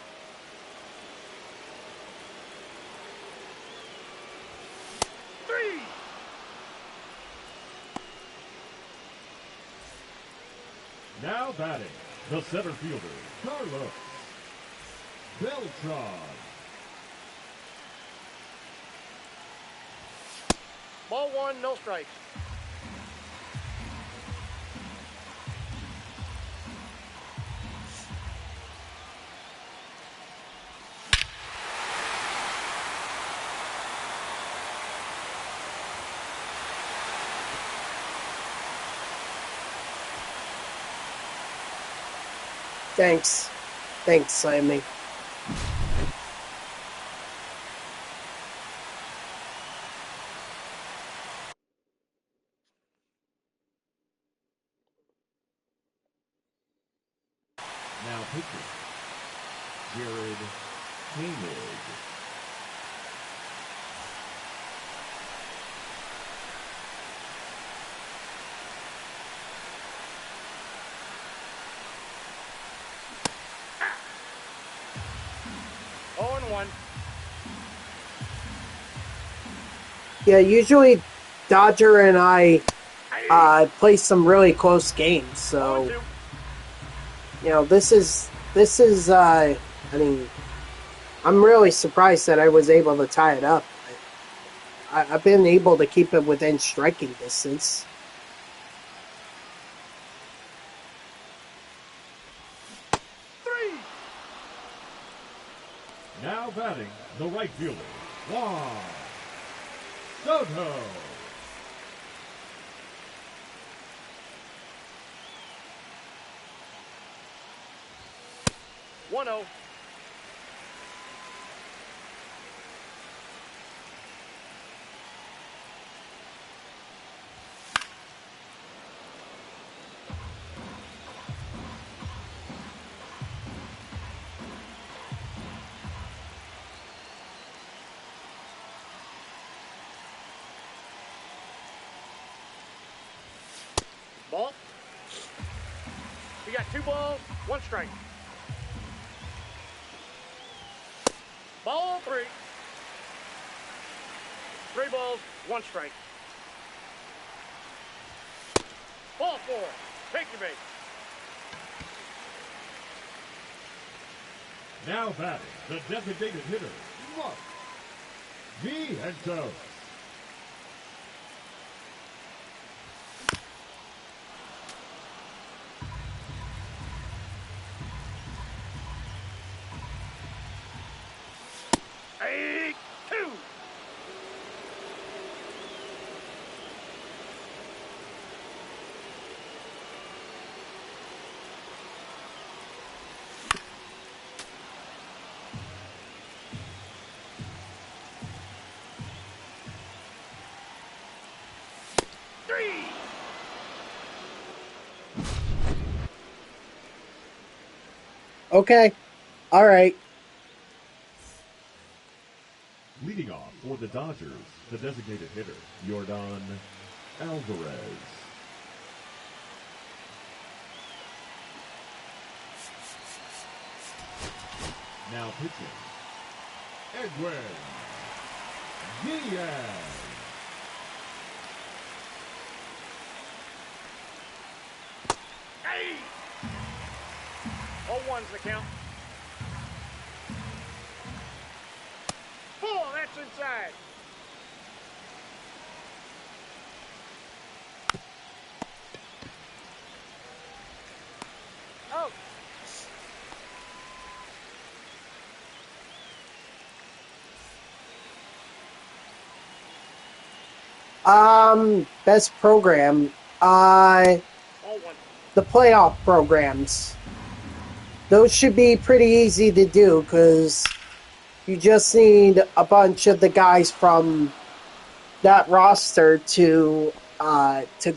Now batting, the center fielder, Carlos Beltran. Ball 1, no strikes. Thanks. Thanks, Sammy. Now pitching, Jared Koenig. 0-1. Yeah, usually Dodger and I play some really close games, so 0-2. you know this is I mean, I'm really surprised that I was able to tie it up. I've been able to keep it within striking distance. Now batting, the right fielder, Juan Soto. One 0. Ball. You got 2 balls, 1 strike. Ball 3. 3 balls, 1 strike. Ball 4. Take your base. Now batting, the designated hitter, Mark Vientos. Okay. All right. Leading off for the Dodgers, the designated hitter, Yordan Alvarez. Now pitching, Edwin Diaz. Hey! 0-1's the count. Oh, that's inside. Oh. Best program. 0-1. The playoff programs. Those should be pretty easy to do because you just need a bunch of the guys from that roster to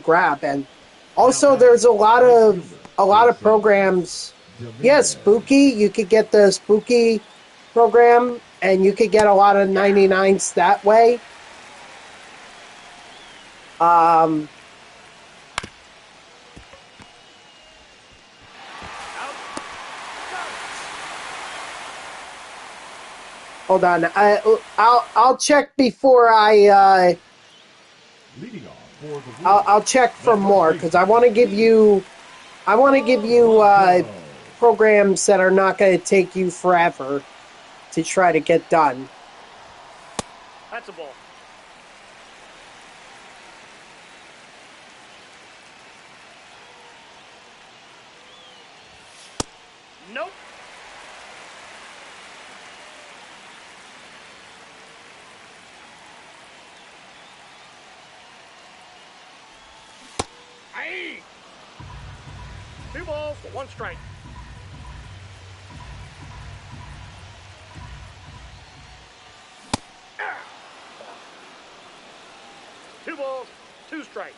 grab. And also, there's a lot of programs. Yeah, Spooky. You could get the Spooky program, and you could get a lot of 99s that way. Hold on. I'll check before Leading off for the I'll check for more because I want to give you programs that are not going to take you forever to try to get done. That's a ball. Nope. Hey! 2 balls, 1 strike. Two balls, 2 strikes.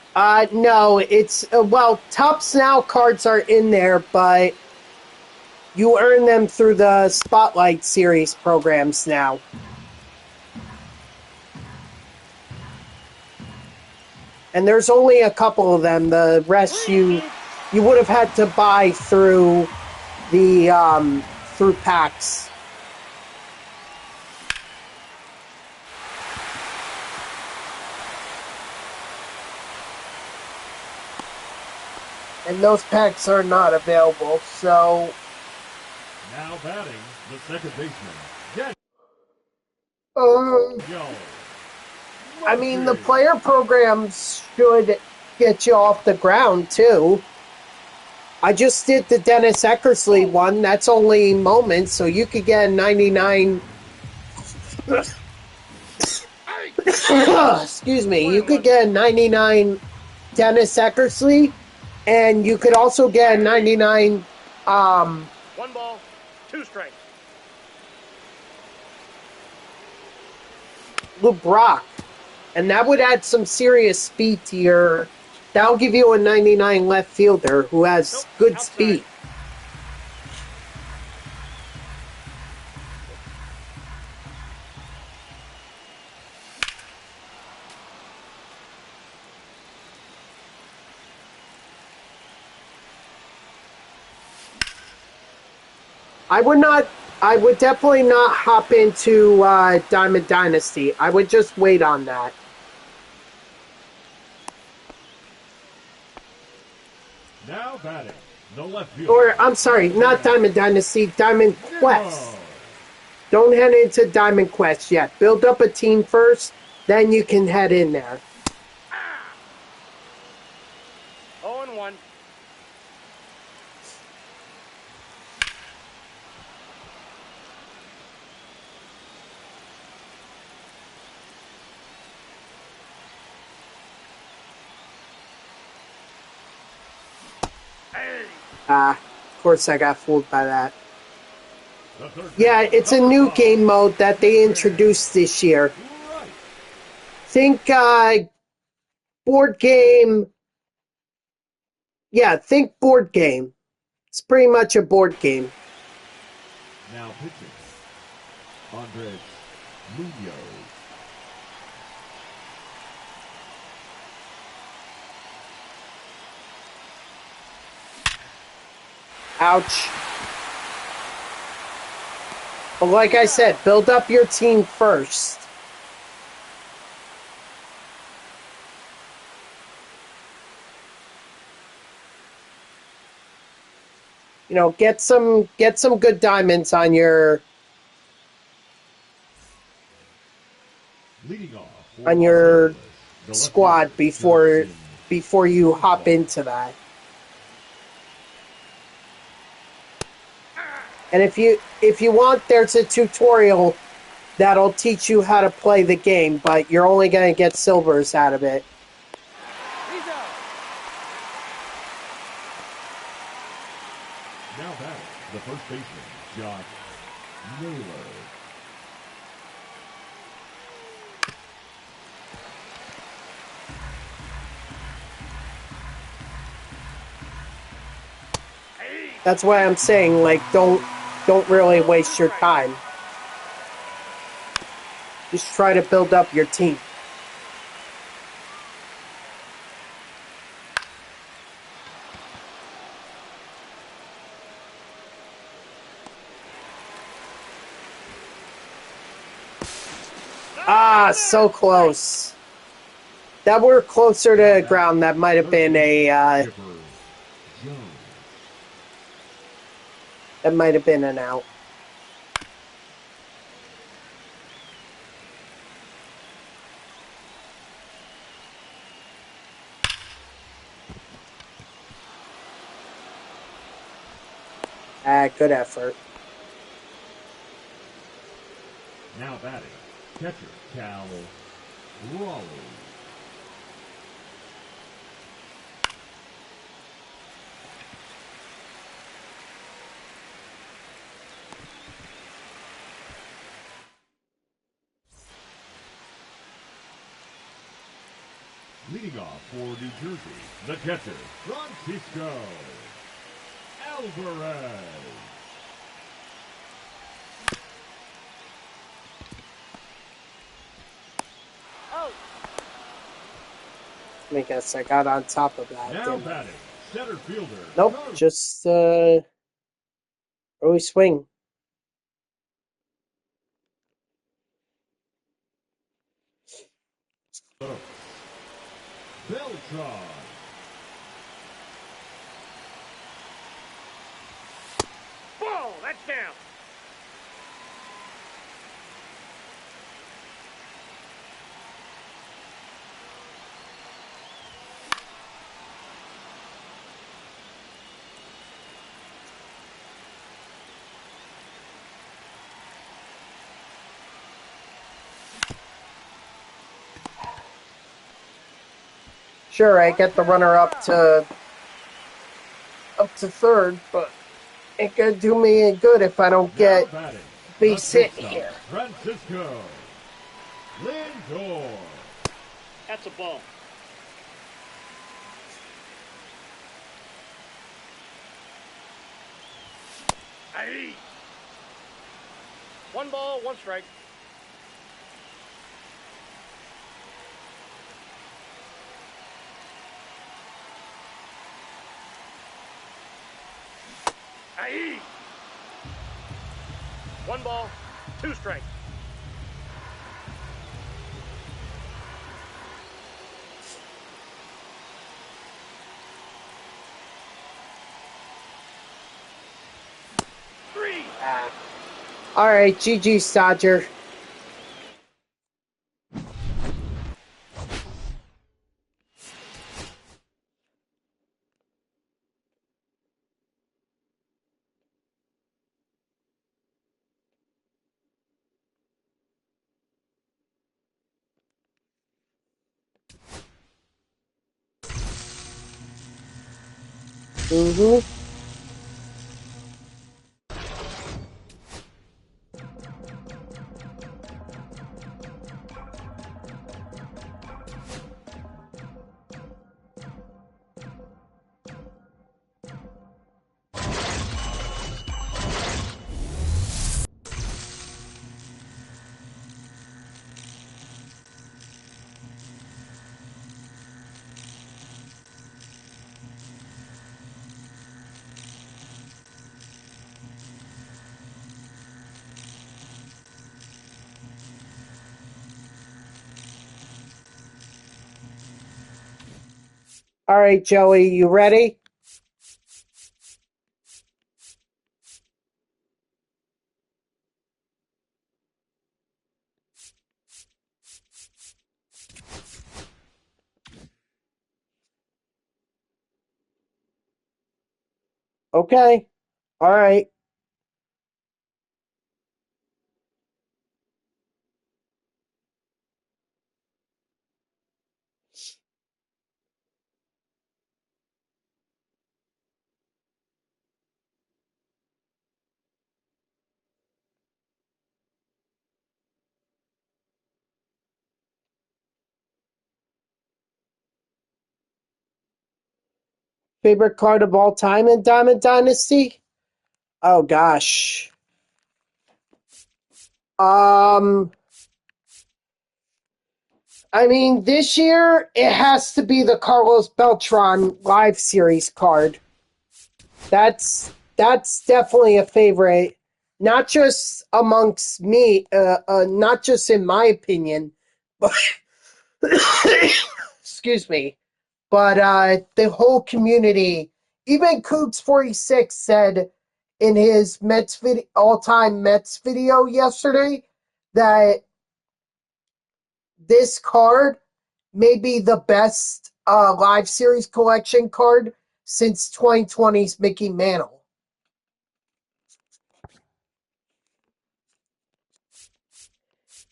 No, it's well, Tops Now cards are in there, but you earn them through the Spotlight Series programs now. And there's only a couple of them. The rest you would have had to buy through the through packs. And those packs are not available, so now batting, the second baseman, Dennis I mean, the player programs should get you off the ground, too. I just did the Dennis Eckersley one. That's only moments, so you could get a 99... Excuse me. You could get a 99 Dennis Eckersley, and you could also get a 99... 1 ball, 2 strikes. Lou Brock. And that would add some serious speed to your... That'll give you a 99 left fielder who has good speed. I would definitely not hop into Diamond Dynasty. I would just wait on that. now batting, the left fielder. Or, I'm sorry, not Diamond Dynasty, Diamond Quest. Don't head into Diamond Quest yet. Build up a team first, then you can head in there. 0-1. Of course I got fooled by that. Yeah, it's a new game mode that they introduced this year. Think board game. Yeah, think board game. It's pretty much a board game. Now pitching, Andres Munoz. Ouch. But like I said, build up your team first. You know, get some good diamonds on your Leading off for on Los your Angeles, the left squad fielder, before you hop into that. And if you want, there's a tutorial that'll teach you how to play the game, but you're only going to get silvers out of it. He's out. Now batting, the first baseman, Josh Naylor. That's why I'm saying, like, don't really waste your time. Just try to build up your team. Ah, so close. That were closer to ground. That might have been Chipper Jones. that might have been an out. Ah, good effort. Now batting, catcher Cal Raleigh. Leading off for New Jersey, the catcher, Francisco Alvarez. Oh. I guess I got on top of that. Now batting, center fielder. Nope, just early swing. Beltran. Ball. That's down. Sure, I get the runner up to third, but it could do me any good if I don't get Now batting, base the hit shortstop, here. Francisco Lindor. That's a ball. Aye. 1 ball, 1 strike. Aye. 1 ball, 2 strikes. All right, GG, Dodger. Mm-hmm. All right, Joey, you ready? Okay. All right. Favorite card of all time in Diamond Dynasty? Oh gosh. Um, I mean, this year it has to be the Carlos Beltran Live Series card. That's definitely a favorite, not just amongst me, not just in my opinion, but excuse me, but the whole community. Even Coops46 said in his all-time Mets video yesterday that this card may be the best live series collection card since 2020's Mickey Mantle.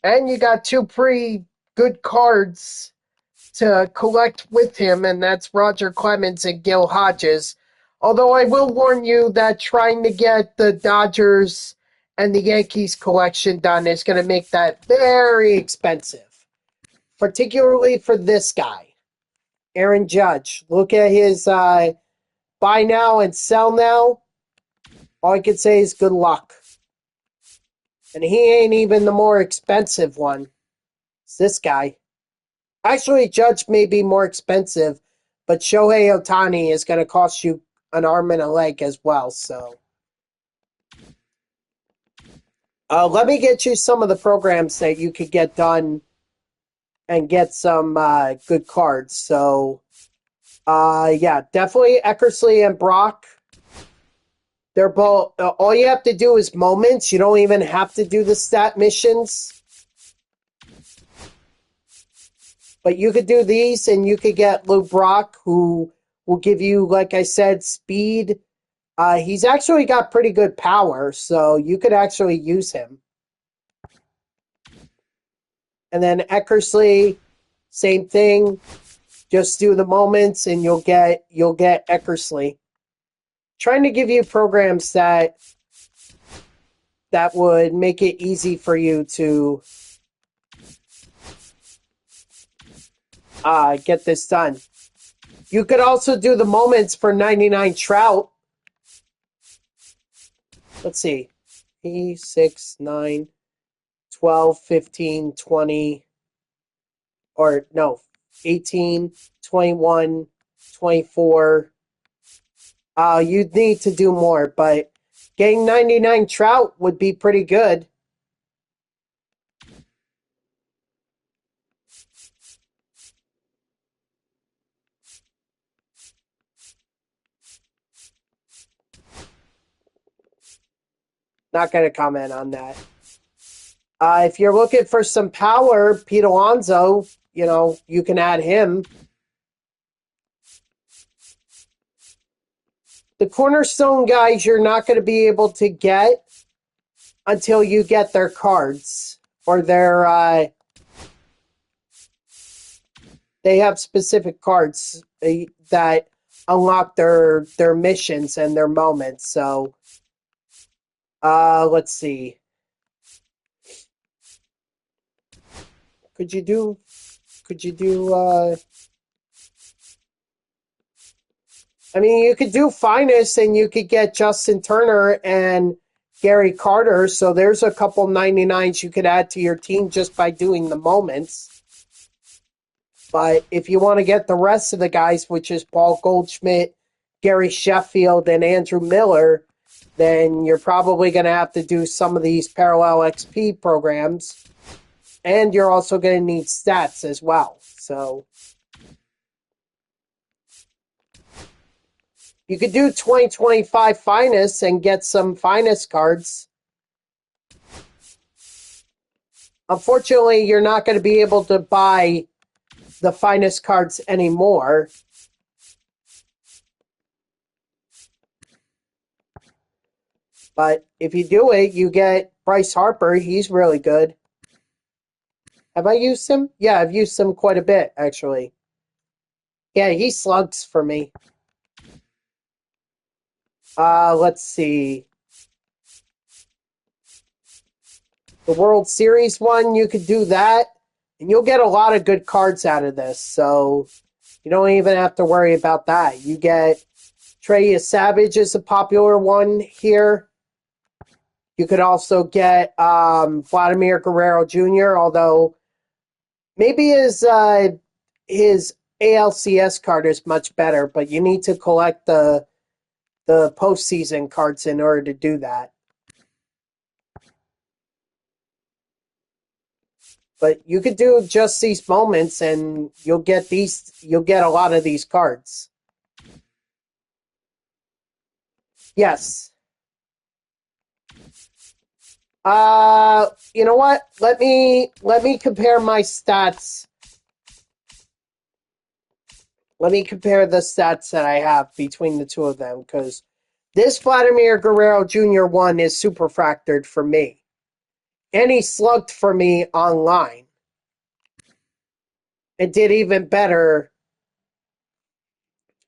And you got two pretty good cards to collect with him, and that's Roger Clemens and Gil Hodges. Although I will warn you that trying to get the Dodgers and the Yankees collection done is going to make that very expensive, particularly for this guy, Aaron Judge. Look at his buy now and sell now. All I can say is good luck. And he ain't even the more expensive one. It's this guy. Actually, Judge may be more expensive, but Shohei Ohtani is going to cost you an arm and a leg as well. So, let me get you some of the programs that you could get done and get some good cards. So, yeah, definitely Eckersley and Brock. They're both. All you have to do is moments. You don't even have to do the stat missions. But you could do these, and you could get Lou Brock, who will give you, like I said, speed. He's actually got pretty good power, so you could actually use him. And then Eckersley, same thing. Just do the moments, and you'll get Eckersley. Trying to give you programs that would make it easy for you to get this done. You could also do the moments for 99 Trout. Let's see. 6, 9, 12, 15, 20, or no, 18, 21, 24. You'd need to do more, but getting 99 Trout would be pretty good. Not going to comment on that. If you're looking for some power, Pete Alonso, you can add him. The cornerstone guys you're not going to be able to get until you get their cards or their they have specific cards that unlock their missions and their moments. So let's see. Could you do I mean, you could do Finest and you could get Justin Turner and Gary Carter. So there's a couple 99s you could add to your team just by doing the moments. But if you want to get the rest of the guys, which is Paul Goldschmidt, Gary Sheffield, and Andrew Miller, then you're probably going to have to do some of these parallel XP programs. And you're also going to need stats as well. So You could do 2025 finest and get some finest cards. Unfortunately, you're not going to be able to buy the finest cards anymore. But if you do it, you get Bryce Harper. He's really good. Have I used him? Yeah, I've used him quite a bit, actually. Yeah, he slugs for me. Let's see. The World Series one, you could do that. And you'll get a lot of good cards out of this. So you don't even have to worry about that. You get Trey Savage is a popular one here. You could also get Vladimir Guerrero Jr., although maybe his ALCS card is much better, but you need to collect the postseason cards in order to do that. But you could do just these moments, and you'll get a lot of these cards. Yes. You know what? Let me compare my stats. Let me compare the stats that I have between the two of them, because this Vladimir Guerrero Jr. one is super fractured for me. And he slugged for me online. It did even better.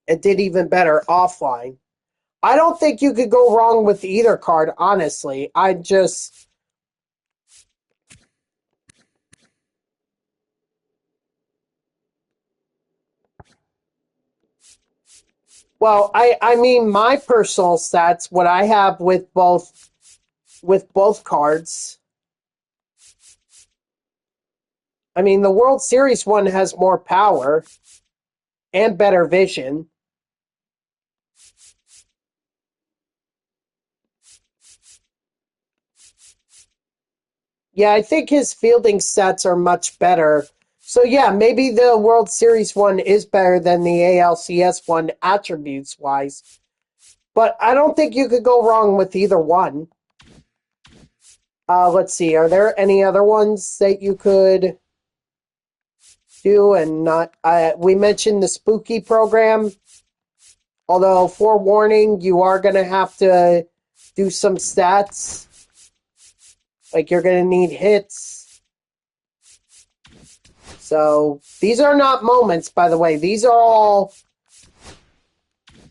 It did even better offline. I don't think you could go wrong with either card, honestly. Well, I mean my personal stats, what I have with both cards. I mean, the World Series one has more power and better vision. Yeah, I think his fielding stats are much better. So yeah, maybe the World Series one is better than the ALCS one attributes-wise. But I don't think you could go wrong with either one. Let's see, are there any other ones that you could do and not... we mentioned the Spooky program. Although, forewarning, you are going to have to do some stats. Like, you're going to need hits. So, these are not moments, by the way. These are all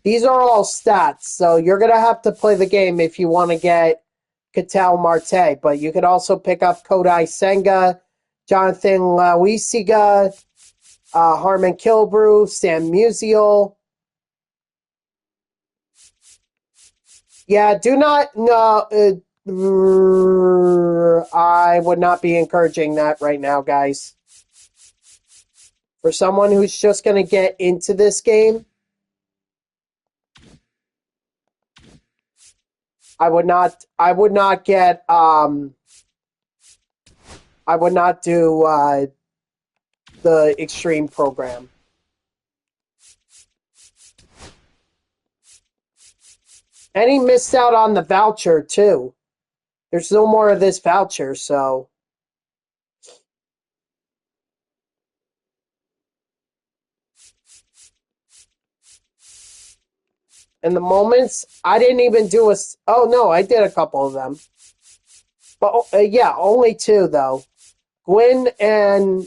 stats. So, you're going to have to play the game if you want to get Ketel Marte. But you could also pick up Kodai Senga, Jonathan Loaisiga, Harmon Killebrew, Sam Musial. Yeah, do not... No... I would not be encouraging that right now, guys. For someone who's just going to get into this game, I would not get, I would not do the Extreme program. And he missed out on the voucher, too. There's no more of this voucher, so... And the moments, I didn't even do a... Oh, no, I did a couple of them. But, yeah, only two, though. Gwynn and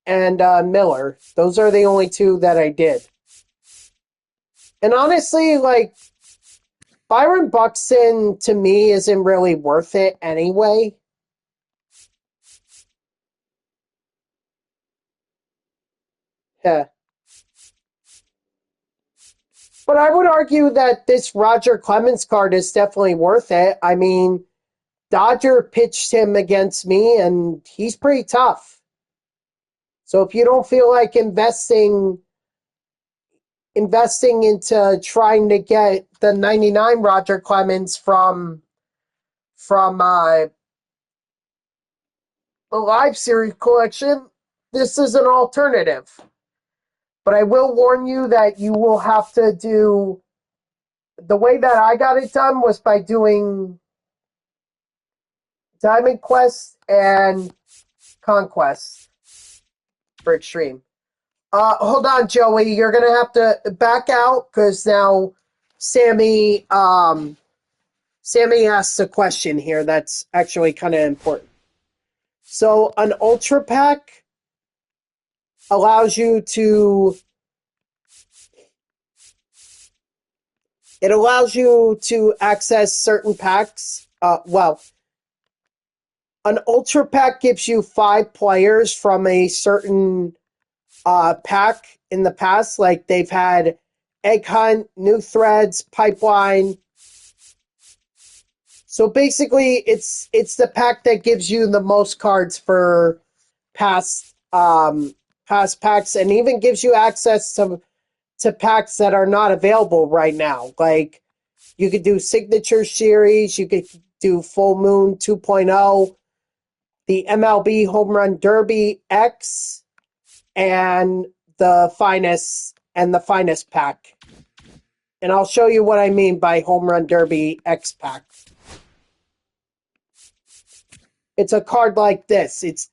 Miller. Those are the only two that I did. And honestly, like, Byron Buxton, to me, isn't really worth it anyway. Yeah. But I would argue that this Roger Clemens card is definitely worth it. I mean, Dodger pitched him against me, and he's pretty tough. So if you don't feel like investing into trying to get the 99 Roger Clemens from the Live Series collection, this is an alternative. But I will warn you that you will have to do the way that I got it done was by doing Diamond Quest and Conquest for Extreme. Hold on, Joey. You're gonna have to back out because now Sammy asks a question here that's actually kind of important. So an Ultra Pack allows you to access certain packs. An Ultra Pack gives you 5 players from a certain pack in the past. Like they've had Egg Hunt, New Threads, Pipeline. So basically, it's the pack that gives you the most cards for past packs, and even gives you access to packs that are not available right now. Like you could do Signature Series, you could do Full Moon 2.0, the MLB Home Run Derby X, and the Finest pack. And I'll show you what I mean by Home Run Derby X pack. It's a card like this. It's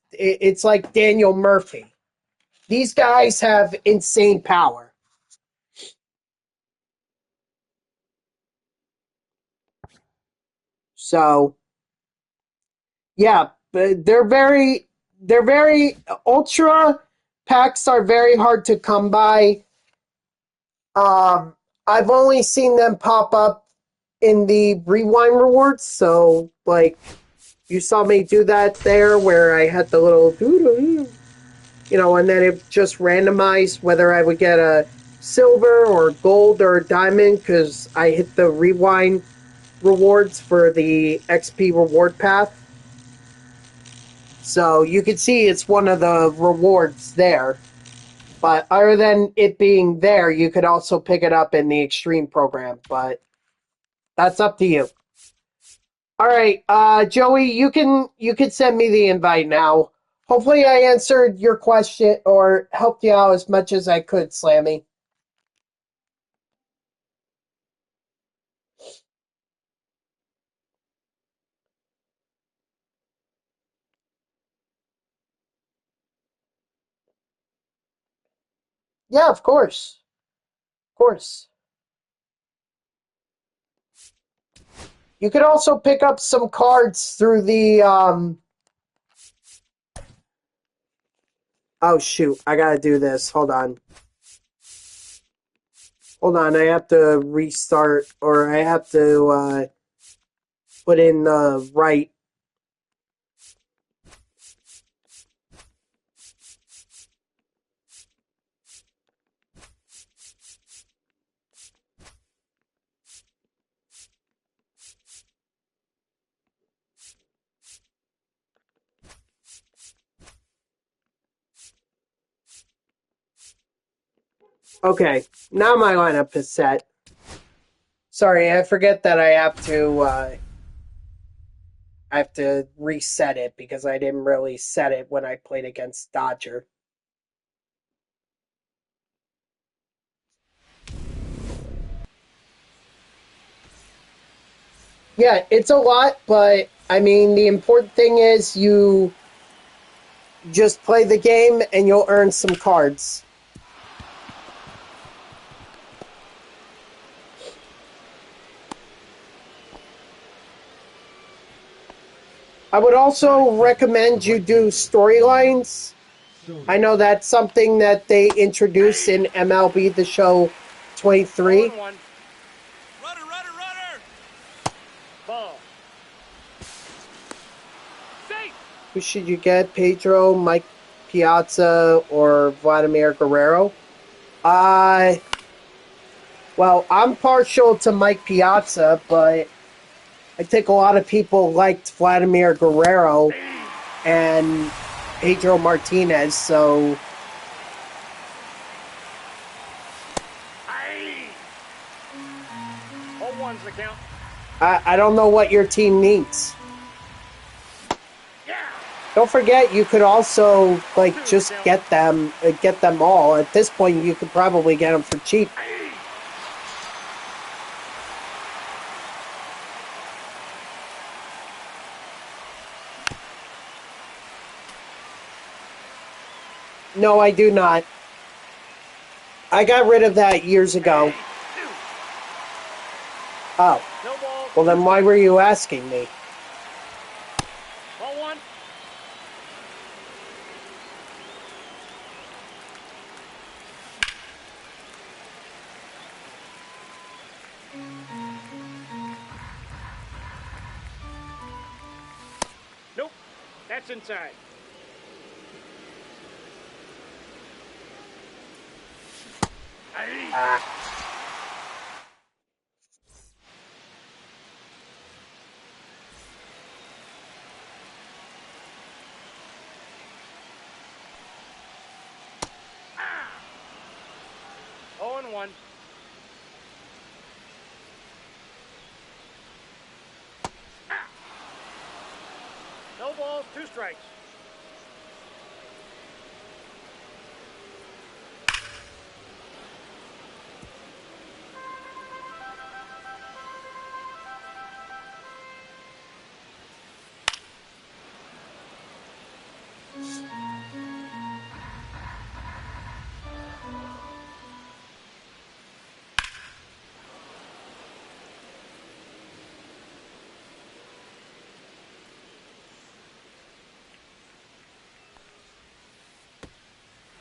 like Daniel Murphy. These guys have insane power. So, yeah, but they're very ultra packs are very hard to come by. I've only seen them pop up in the rewind rewards, so like you saw me do that there where I had the little and then it just randomized whether I would get a silver or gold or a diamond because I hit the rewind rewards for the XP reward path. So you can see it's one of the rewards there. But other than it being there, you could also pick it up in the Extreme program. But that's up to you. All right, Joey, you can send me the invite now. Hopefully I answered your question or helped you out as much as I could, Slammy. Yeah, of course. Of course. You could also pick up some cards through the oh shoot, I gotta do this. Hold on. I have to restart or I have to put in the right. Okay, now my lineup is set. Sorry, I forget that I have to reset it because I didn't really set it when I played against Dodger. Yeah, it's a lot, but I mean, the important thing is you just play the game and you'll earn some cards. I would also recommend you do storylines. I know that's something that they introduced in MLB The Show 23. Runner. Ball. Safe. Who should you get? Pedro, Mike Piazza, or Vladimir Guerrero? Well, I'm partial to Mike Piazza, but I think a lot of people liked Vladimir Guerrero and Pedro Martinez, so... Hold one's the count. I don't know what your team needs. Yeah. Don't forget, you could also, like, just get them all. At this point, you could probably get them for cheap. No, I do not. I got rid of that years ago. Oh. No balls. Well, then why were you asking me? Ball one. Nope. That's inside. Oh and 1. No balls, 2 strikes.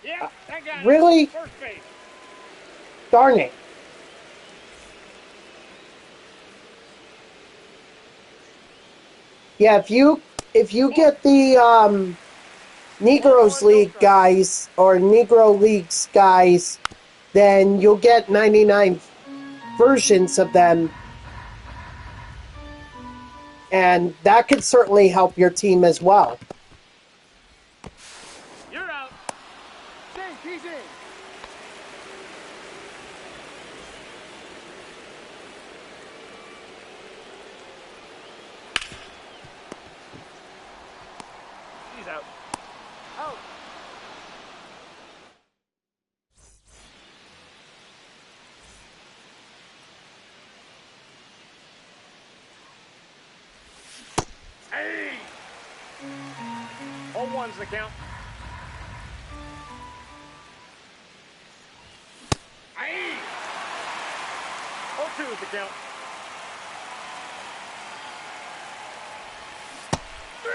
Yeah, that got Really? First base. Darn it. Yeah, if you get the Negroes League guys or Negro Leagues guys, then you'll get 99 versions of them. And that could certainly help your team as well. You're out. Safe, he's in. He's out. Out. Hey! 0-1's the count. Hey! 0-2 is the count. 3!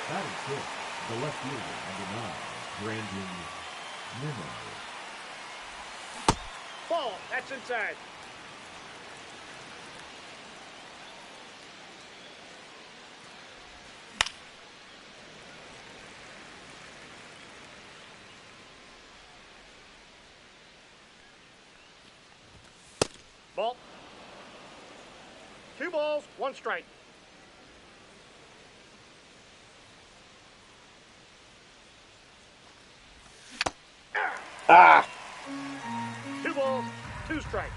That is it. The left fielder, number 9, Brandon Nimmo. Ball, that's inside. Ball. 2 balls, 1 strike. Ah, 2 balls, 2 strikes.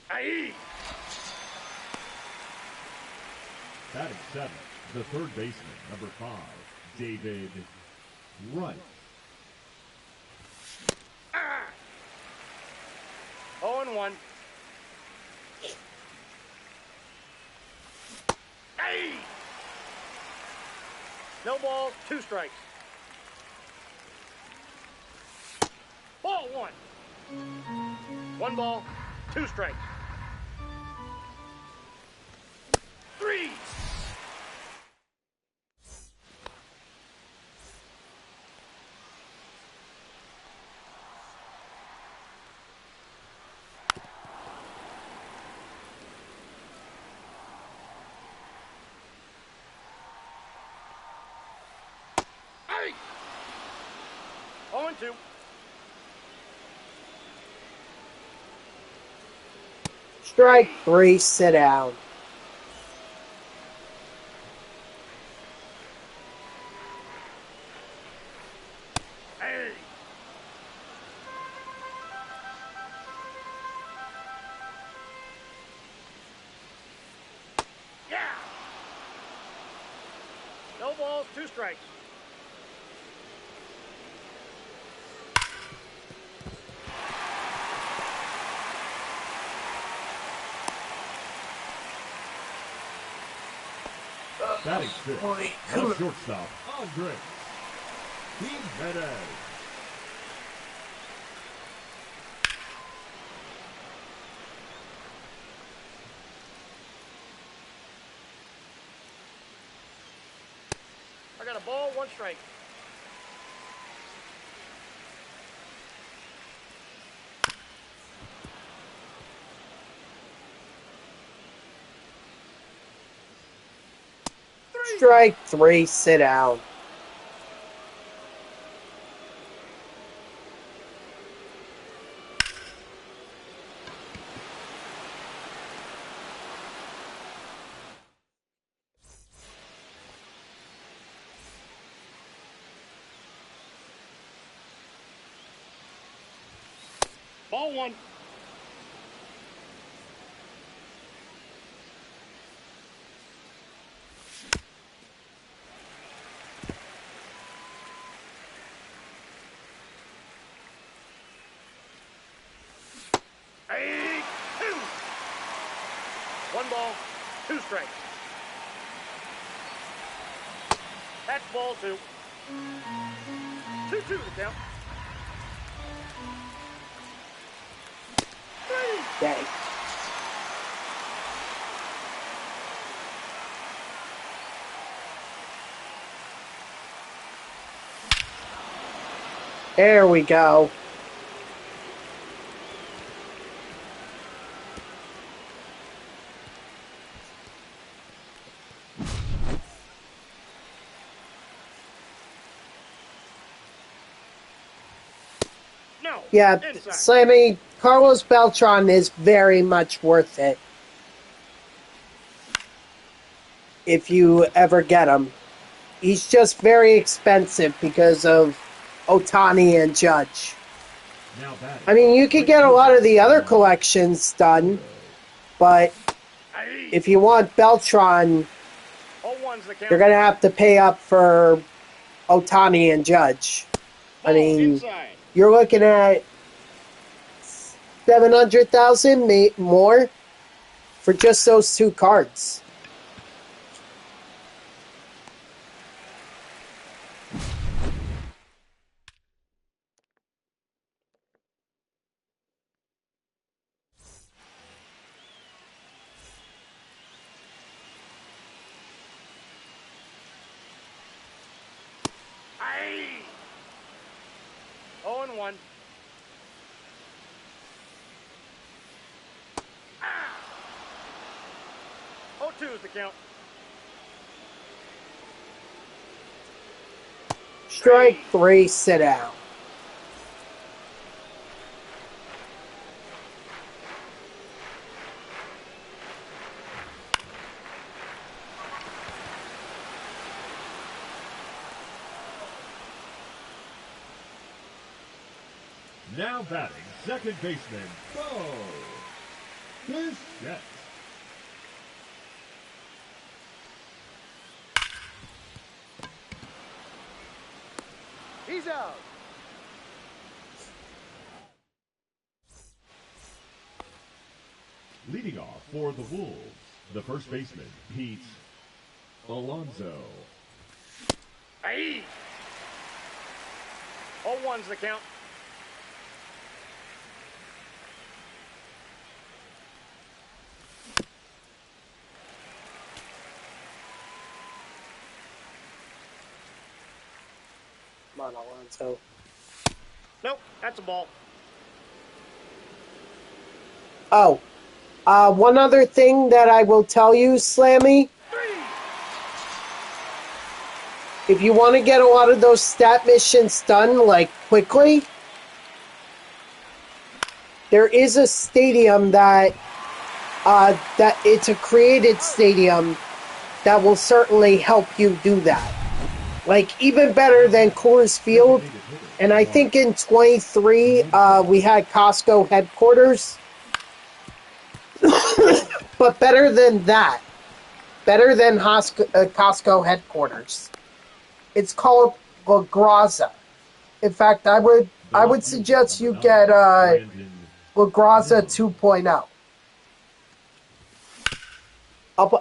Aye. Batting 7th, the third baseman, number 5, David Wright. 0-1. Aye. No balls, 2 strikes. Ball 1. 1 ball, 2 strikes. 3. Aye. 0-2. strike 3, sit down. Hey. Yeah. No balls, 2 strikes. Batting fifth, boy, the come on. shortstop, Andre. Jimenez. I got a ball, 1 strike. Strike 3, sit down. Ball 1. Hey, 2. 1 ball, 2 strikes. That's ball 2. 2-2 to count. 3. Dang. There we go. No. Yeah, Inside. Slammy, Carlos Beltran is very much worth it. If you ever get him. He's just very expensive because of Otani and Judge. Now batting. I mean, you could get a lot of the other collections done, but Hey. if you want Beltran, Ball 1's the count. you're going to have to pay up for Otani and Judge. I Ball mean, inside. you're looking at 700,000 more for just those 2 cards. Hey. 0-1. Ah. 0-2 is the count. Strike 3, sit down. Now batting, second baseman, Bo Bichette. He's out. Leading off for the Wolves, the first baseman, Pete Alonso. Hey. 0-1's the count. Come on, Alonso. Nope, that's a ball. Oh, one other thing that I will tell you, Slammy, 3. if you want to get a lot of those stat missions done, like, quickly, there is a stadium that it's a created stadium that will certainly help you do that. Like, even better than Coors Field. And I think in 23, we had Costco headquarters. But better than that. Better than Costco headquarters. It's called La Graza. In fact, I would suggest you get La Graza 2.0.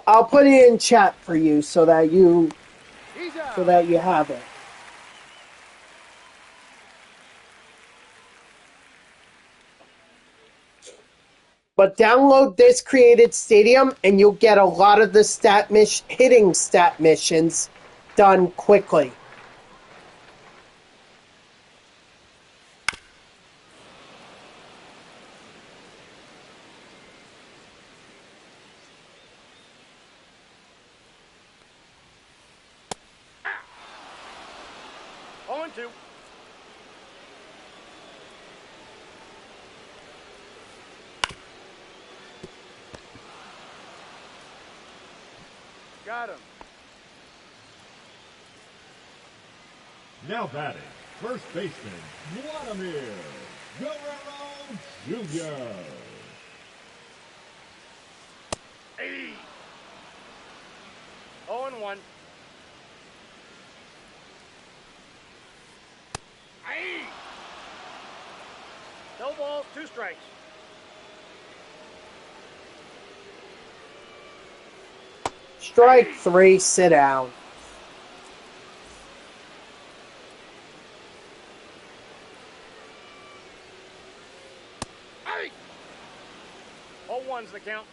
I'll put it in chat for you so that you He's out. have it. But download this created stadium and you'll get a lot of the hitting stat missions done quickly. On two. Got him. Now batting, first baseman, Vladimir Guerrero Jr. Hey. 0-1. Hey. No balls, 2 strikes. Strike 3, sit down. Hey. 0-1's the count.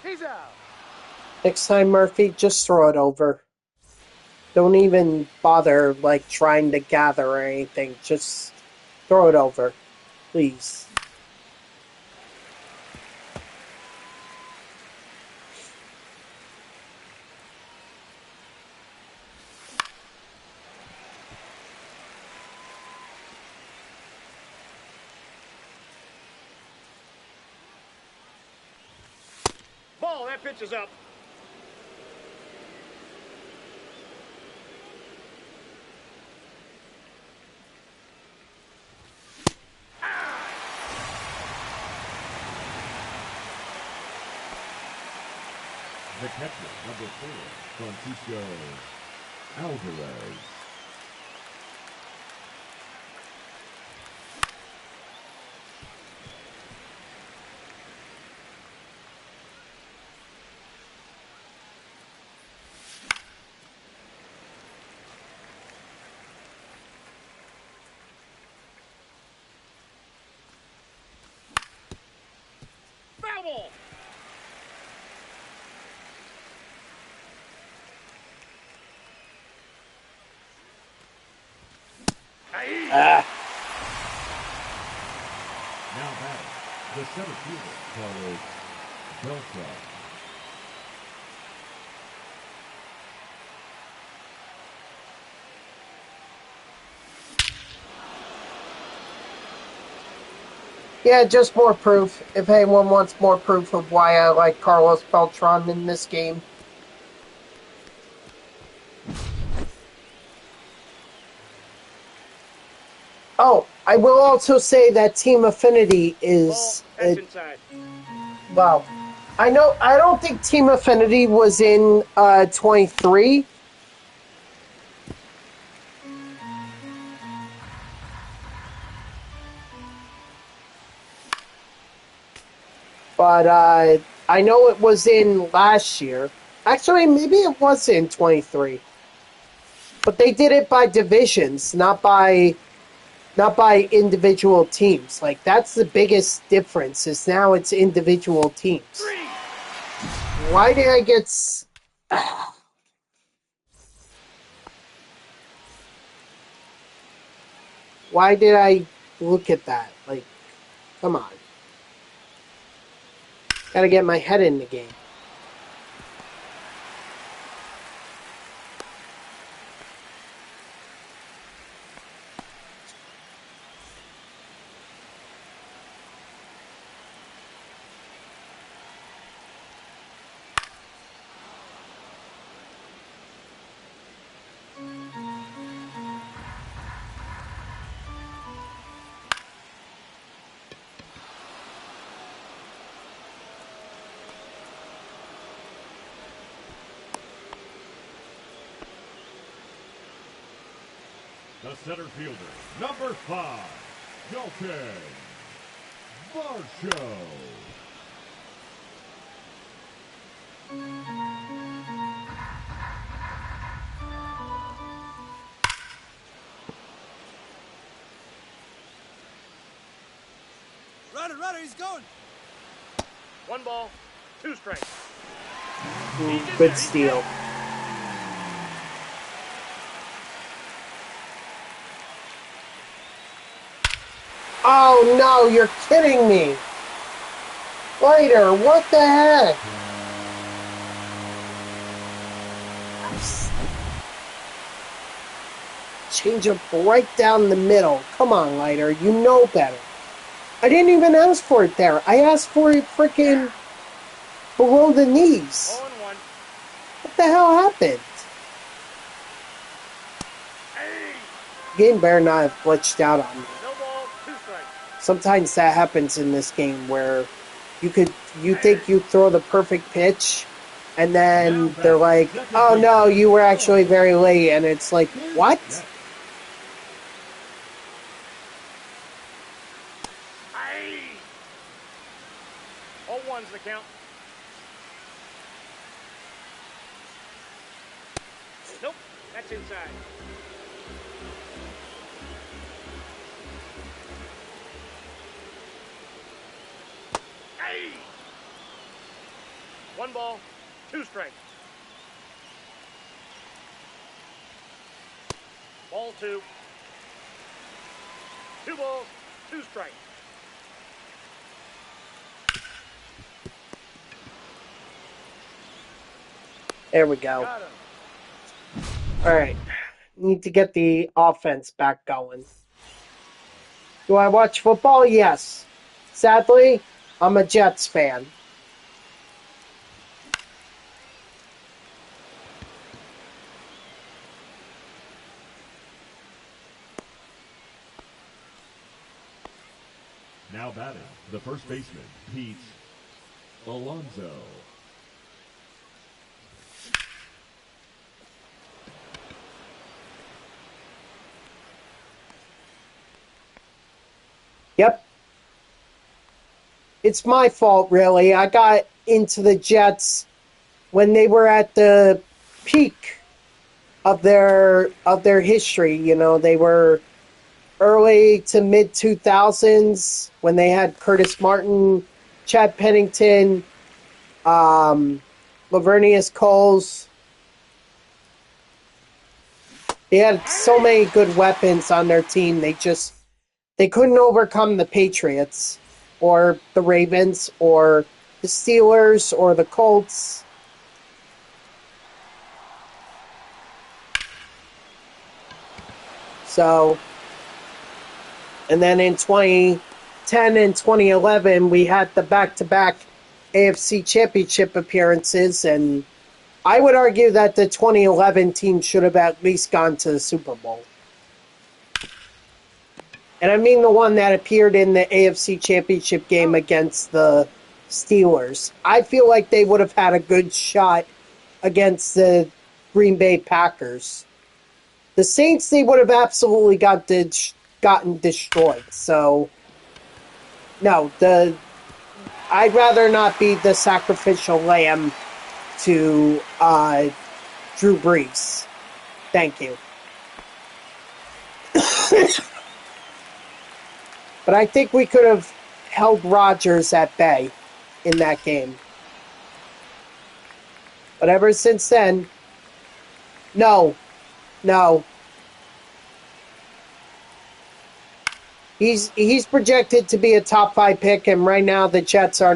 He's out. Next time, Murphy, just throw it over. Don't even bother, like, trying to gather or anything. Just throw it over. Please. Ball, that pitch is up. The catcher, number 4, Francisco Alvarez. Foul ball. Hey. Now batting, the center fielder, Carlos Beltran. Yeah, just more proof. If anyone wants more proof of why I like Carlos Beltran in this game. Oh, I will also say that Team Affinity is... Ball, that's inside. Well, I don't think Team Affinity was in 23. But I know it was in last year. Actually, maybe it was in 23. But they did it by divisions, not by individual teams. Like, that's the biggest difference, is now it's individual teams. Why did I get... Why did I look at that? Like, come on. Gotta get my head in the game. The center fielder, number 5, Dalton Varsho. Runner, he's going. 1 ball, 2 strikes. Good steal. Oh no, you're kidding me. Later, what the heck? Change up right down the middle. Come on, Lighter, you know better. I didn't even ask for it there. I asked for it freaking below the knees. 0-1. What the hell happened? Game better not have glitched out on me. No ball, 2 strikes. Sometimes that happens in this game where you think you throw the perfect pitch, and then they're like, oh no, you were actually very late, and it's like, what? Aye. 0-1's the count. Nope, that's inside. Aye. 1 ball, 2 strikes. Ball 2. 2 balls, 2 strikes. There we go. Got him. All right. Need to get the offense back going. Do I watch football? Yes. Sadly, I'm a Jets fan. Now batting, the first baseman, Pete Alonso. Yep. It's my fault, really. I got into the Jets when they were at the peak of their history. You know, they were early to mid 2000s when they had Curtis Martin, Chad Pennington, Lavernius Coles. They had so many good weapons on their team. They couldn't overcome the Patriots or the Ravens or the Steelers or the Colts. So, and then in 2010 and 2011, we had the back-to-back AFC Championship appearances, and I would argue that the 2011 team should have at least gone to the Super Bowl. And I mean the one that appeared in the AFC Championship game against the Steelers. I feel like they would have had a good shot against the Green Bay Packers. The Saints, they would have absolutely gotten destroyed. So, no, I'd rather not be the sacrificial lamb to Drew Brees. Thank you. But I think we could have held Rodgers at bay in that game. But ever since then, no. He's projected to be a top 5 pick, and right now the Jets are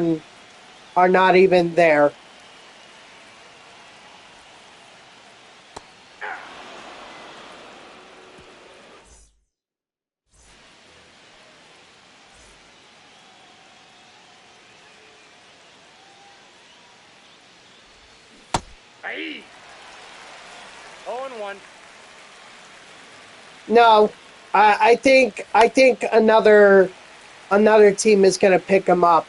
not even there. Aye. 0-1. No, I think another team is going to pick him up.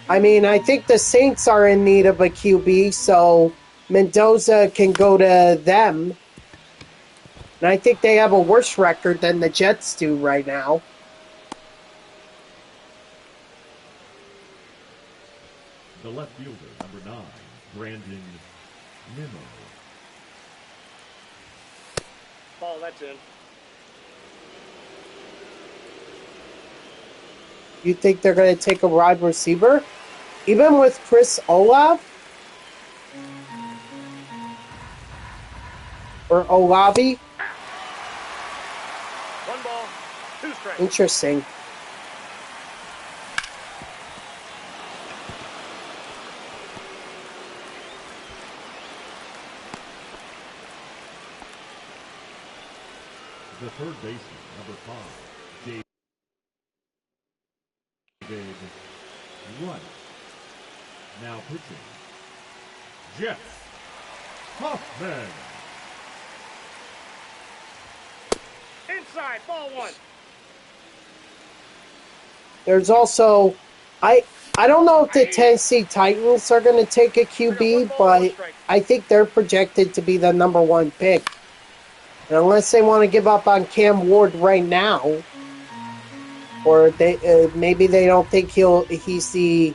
I mean, I think the Saints are in need of a QB, so Mendoza can go to them. And I think they have a worse record than the Jets do right now. The left fielder, number 9, Brandon Nimmo. Ball, that's in. You think they're going to take a wide receiver? Even with Chris Olave? Or Olavi? 1 ball, 2 strikes. Interesting. The third baseman, number 5, David Wright. Now pitching, Jeff Hoffman. Inside, ball 1. There's also... I don't know if the Tennessee Titans are going to take a QB, but I think they're projected to be the number 1 pick. And unless they want to give up on Cam Ward right now, or they maybe they don't think he's the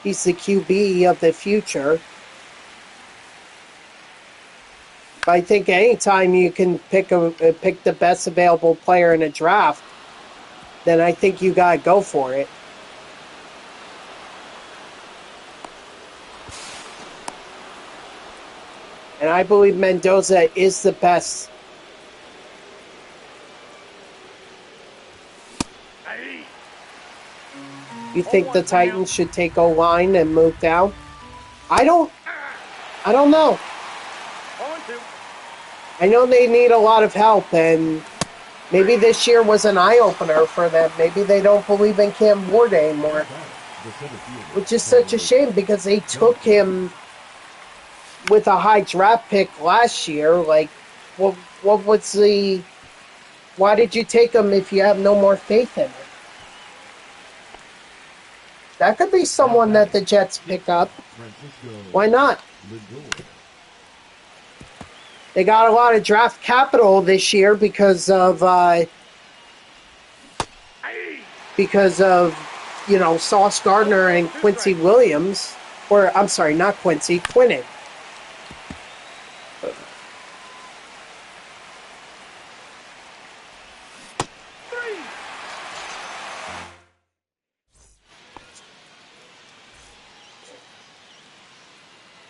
QB of the future. But I think anytime you can pick the best available player in a draft, then I think you gotta go for it. And I believe Mendoza is the best. You think the Titans should take O-line and move down? I don't know. I know they need a lot of help, and maybe this year was an eye-opener for them. Maybe they don't believe in Cam Ward anymore. Which is such a shame, because they took him with a high draft pick last year. Like, what was the... Why did you take him if you have no more faith in him? That could be someone that the Jets pick up. Why not? They got a lot of draft capital this year because of Sauce Gardner and Quincy Williams. Or, I'm sorry, not Quincy, Quinnen.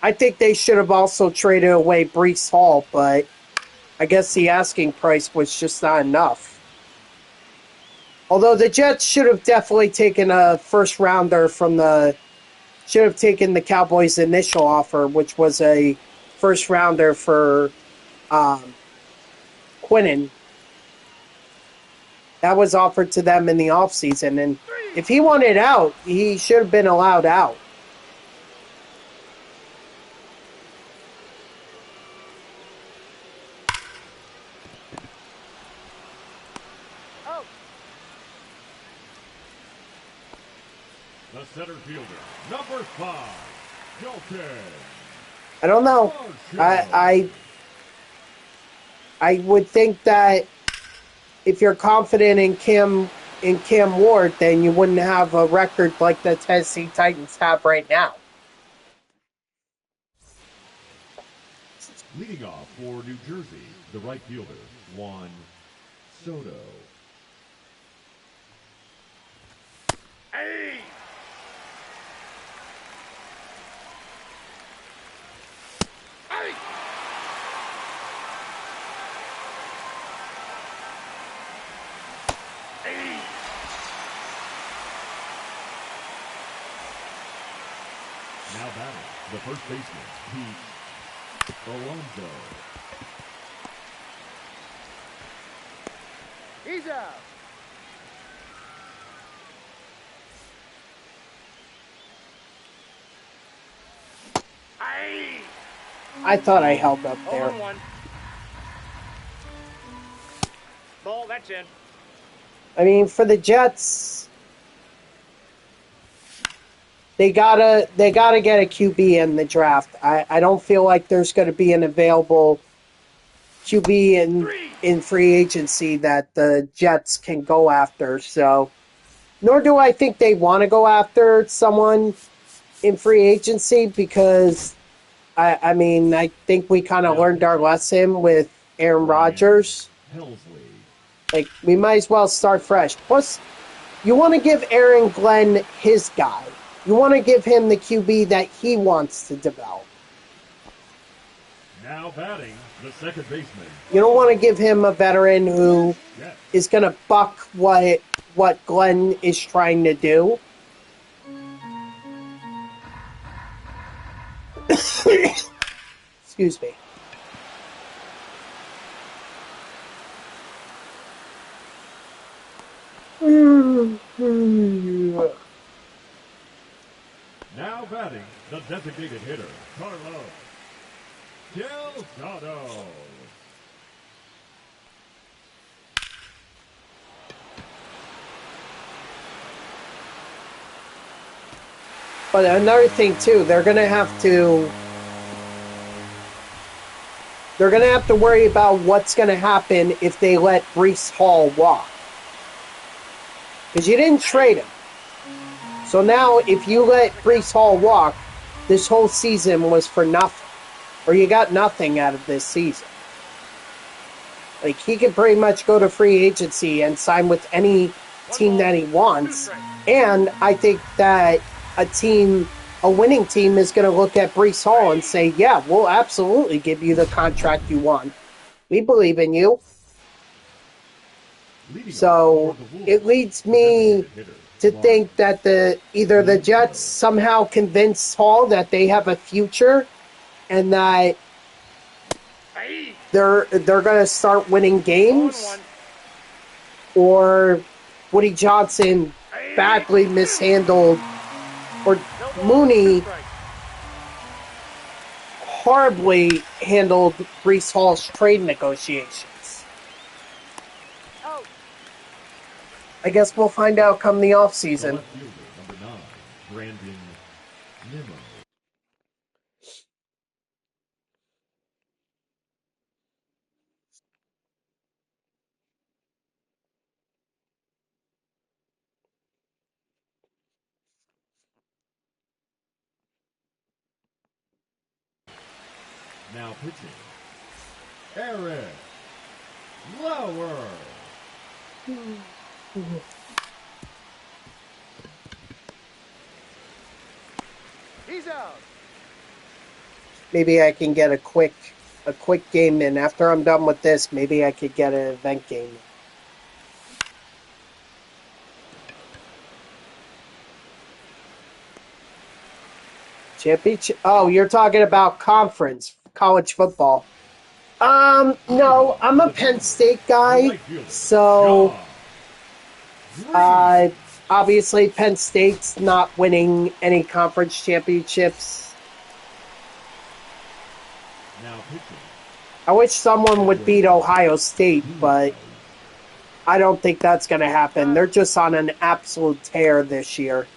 I think they should have also traded away Breece Hall, but I guess the asking price was just not enough. Although the Jets should have definitely taken a first rounder should have taken the Cowboys' initial offer, which was a first rounder for Quinnen. That was offered to them in the offseason, and if he wanted out, he should have been allowed out. The center fielder, number 5, Dalton. I don't know. I would think that if you're confident in Cam Ward, then you wouldn't have a record like the Tennessee Titans have right now. Leading off for New Jersey, the right fielder, Juan Soto. Now batting, the first baseman, Pete Alonso. He's out. I thought I held up there. 0-1. Ball, that's in. I mean, for the Jets, they gotta get a QB in the draft. I don't feel like there's going to be an available QB in free agency that the Jets can go after. So, nor do I think they want to go after someone in free agency because, I mean, I think we kind of learned our lesson with Aaron Rodgers. Like, we might as well start fresh. Plus, you want to give Aaron Glenn his guy. You want to give him the QB that he wants to develop. Now batting, the second baseman. You don't want to give him a veteran who is going to buck what Glenn is trying to do. Excuse me. Now batting, the designated hitter, Carlos Delgado. But another thing too, they're gonna have to worry about what's gonna happen if they let Breece Hall walk. Because you didn't trade him. So now if you let Breece Hall walk, this whole season was for nothing. Or you got nothing out of this season. Like, he could pretty much go to free agency and sign with any team that he wants. And I think that a winning team is going to look at Breece Hall and say, yeah, we'll absolutely give you the contract you want. We believe in you. So it leads me to think that either the Jets somehow convince Hall that they have a future and that they're going to start winning games, or Woody Johnson badly mishandled, or Mooney horribly handled Breece Hall's trade negotiations. I guess we'll find out come the offseason. Number 9, Brandon Nimmo. Now pitching, Eric Lauer. He's out. Maybe I can get a quick game in. After I'm done with this, maybe I could get an event game. Championship? Oh, you're talking about conference, college football. No, I'm a Penn State guy, so obviously Penn State's not winning any conference championships. I wish someone would beat Ohio State, but I don't think that's going to happen. They're just on an absolute tear this year.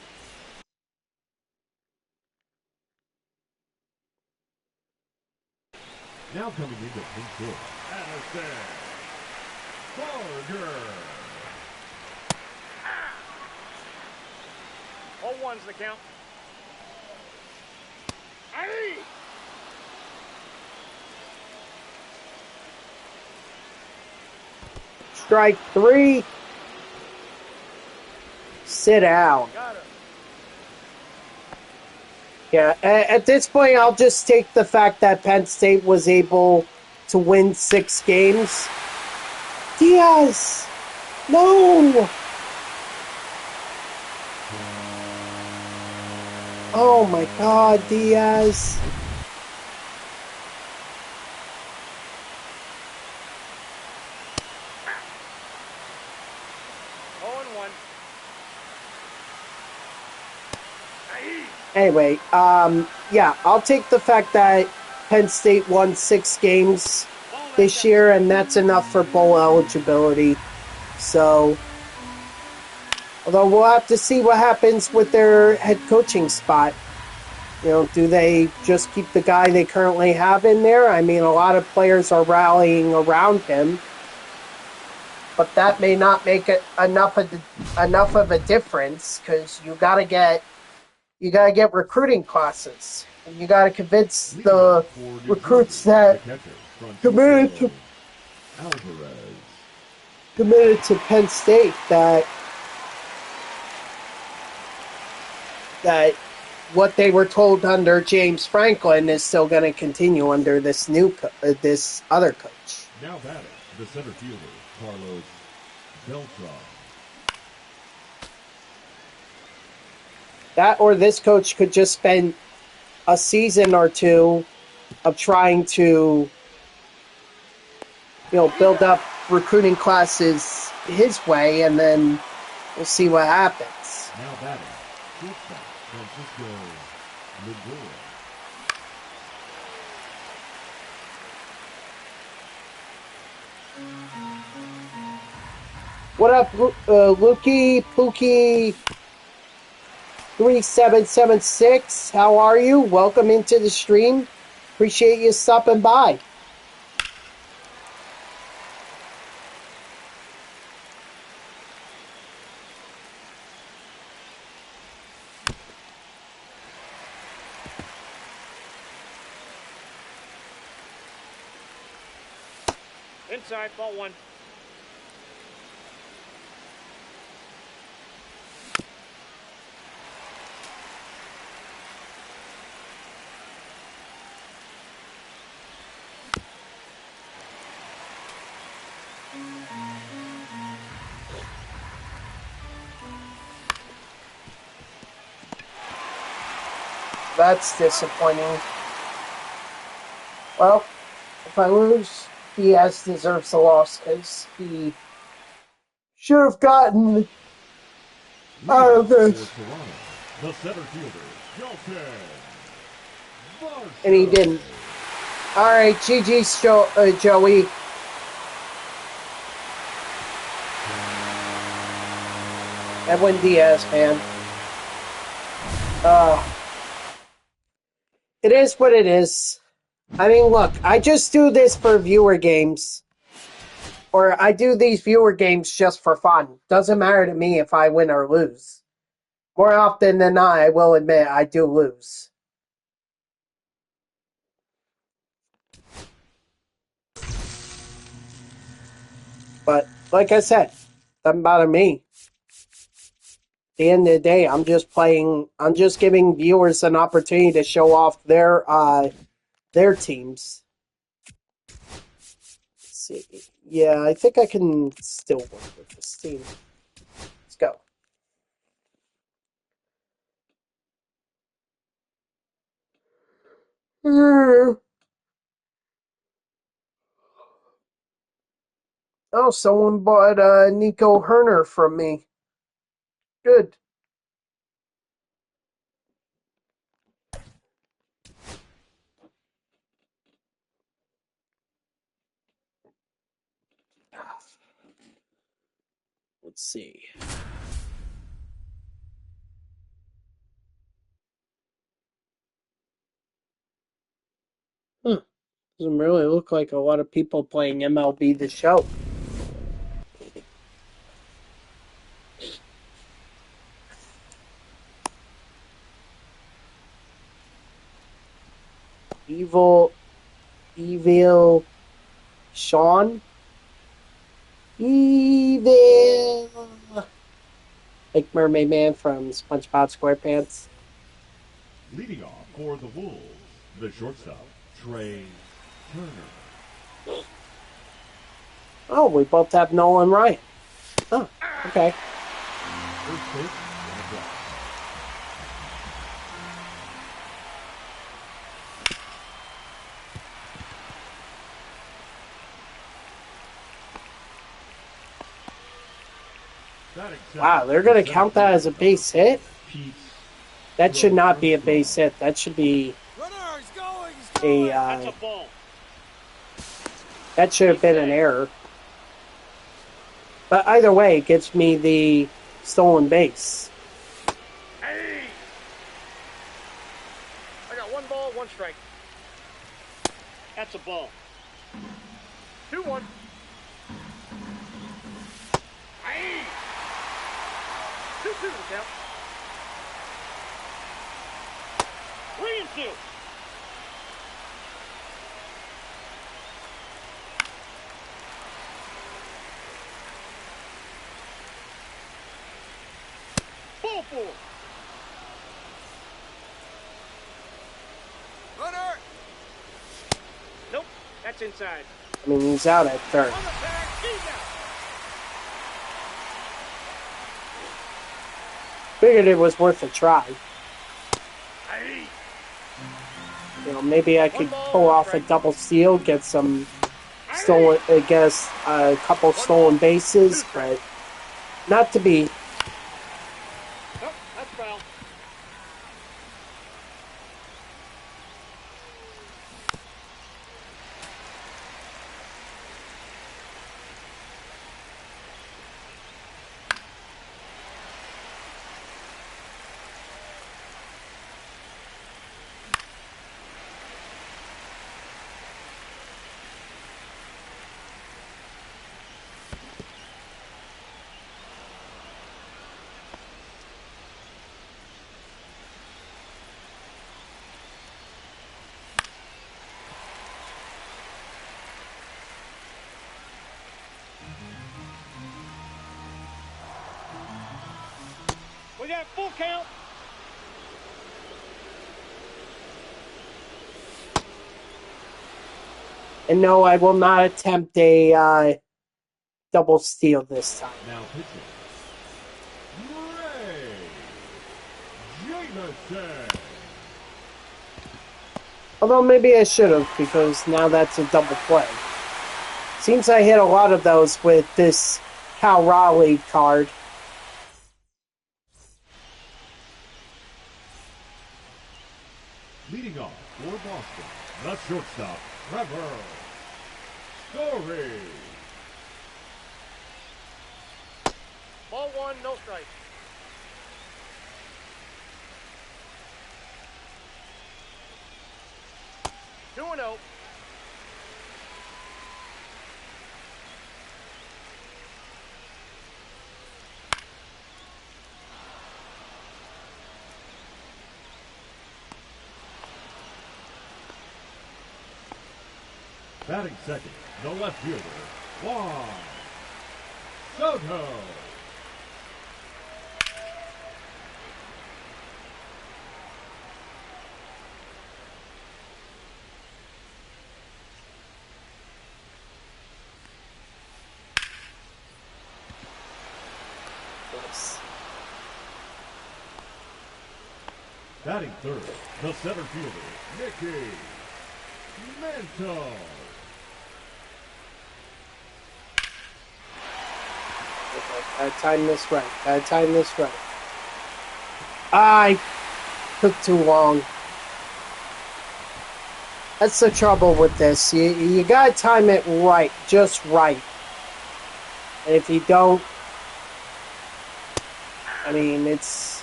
Now coming into pinch hit, Addison Barger. 0-1's the count. Hey! Strike 3. Sit down. Got him. Yeah, at this point, I'll just take the fact that Penn State was able to win 6 games. Diaz! No! Oh my God, Diaz. Anyway, yeah, I'll take the fact that Penn State won 6 games this year, and that's enough for bowl eligibility. So, although we'll have to see what happens with their head coaching spot. Do they just keep the guy they currently have in there? I mean, a lot of players are rallying around him, but that may not make it enough of a difference because you gotta get recruiting classes, and you gotta convince Leading the off for New recruits Jersey, the that catcher, committed Francisco to Alvarez. Penn State that what they were told under James Franklin is still going to continue under this this other coach. Now batting, the center fielder, Carlos Beltran. That or this coach could just spend a season or two of trying to, build up recruiting classes his way, and then we'll see what happens. Now batting, shortstop, Francisco Lindor. What up, Lukey Pookie 3776? How are you? Welcome into the stream. Appreciate you stopping by. Inside, ball one. That's disappointing. Well, if I lose, Diaz deserves the loss because he should have gotten out of this. For Toronto, the center fielder, Shelton Varsho. And he didn't. Alright, GG's Joey. Edwin Diaz, man. It is what it is. I mean, look, I just do this for viewer games. Or I do these viewer games just for fun. Doesn't matter to me if I win or lose. More often than not, I will admit I do lose. But, like I said, doesn't bother me. At the end of the day, I'm just giving viewers an opportunity to show off their teams. Let's see. Yeah, I think I can still work with this team. Let's go. Oh, someone bought Nico Herner from me. Good. Let's see. Doesn't really look like a lot of people playing MLB The Show. Evil Sean? Evil. Like Mermaid Man from SpongeBob SquarePants. Leading off for the Wolves, the shortstop, Trey Turner. Oh, we both have Nolan Ryan. Oh, okay. First pitch, and a drop. Wow, they're going to count that as a base hit? That should not be a base hit. That should be That's a ball. that should have been an error. But either way, it gets me the stolen base. Hey! 1 ball, 1 strike. That's a ball. 2-1. Aye. 2-2 to count. 3-2. Ball 4. Runner. Nope, that's inside. I mean, he's out at third. On the tag, he's out. Figured it was worth a try. Aye. You know, maybe I could pull off a double steal, get some stolen, a couple stolen bases, but not to be. Nope, that's foul. We got full count. And no, I will not attempt a double steal this time. Now pitching. Ray Jameson. Although maybe I should have, because now that's a double play. Seems I hit a lot of those with this Cal Raleigh card. Leading off for Boston, the shortstop, Trevor Story. Ball 1, no strike. Two and 0. Batting second, the left fielder, Juan Soto. Yes. Batting third, the center fielder, Mickey Mantle. Gotta time this right. Gotta time this right. I took too long. That's the trouble with this. You gotta time it right, just right. And if you don't, I mean, it's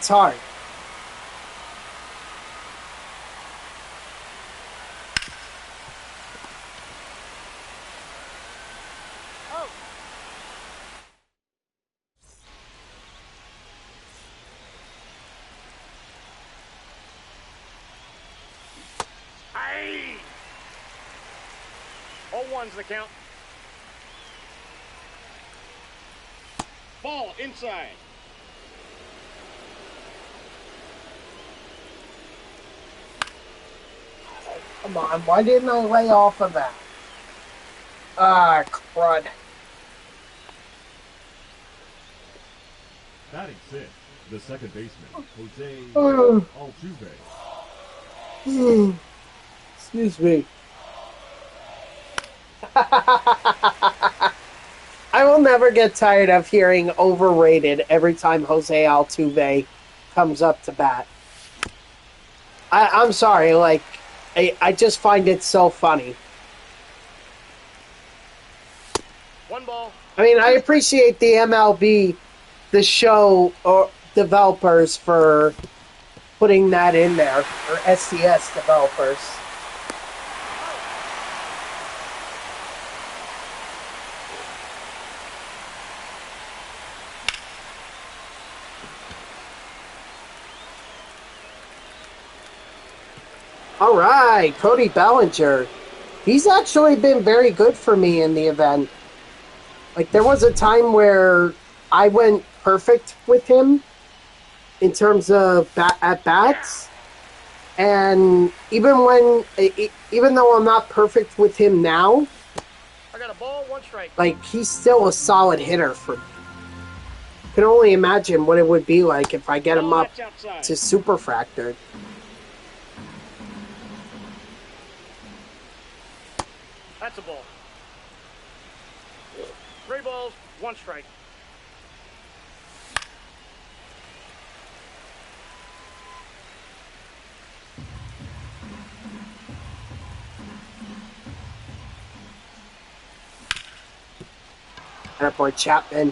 hard. Aye. 0-1's the count. Ball inside. Come on, why didn't I lay off of that? Ah, crud. Batting sixth, the second baseman, Jose Altuve. Excuse me. I will never get tired of hearing overrated every time Jose Altuve comes up to bat. I'm sorry, like, I just find it so funny. 1 ball. I mean, I appreciate the MLB, the show or developers for putting that in there, or SDS developers. All right, Cody Bellinger. He's actually been very good for me in the event. Like, there was a time where I went perfect with him in terms of at-bats. And even though I'm not perfect with him now, I got a ball, 1 strike. like, he's still a solid hitter for me. Can only imagine what it would be like if I get him up to superfractor. That's a ball. 3 balls, 1 strike. That boy Chapman.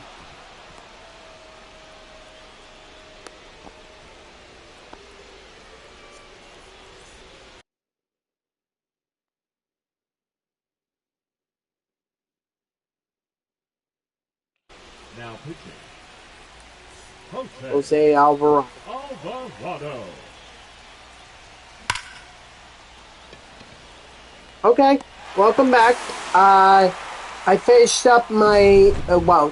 Now pitching. Jose Alvarado. Okay, welcome back. I finished up my, well,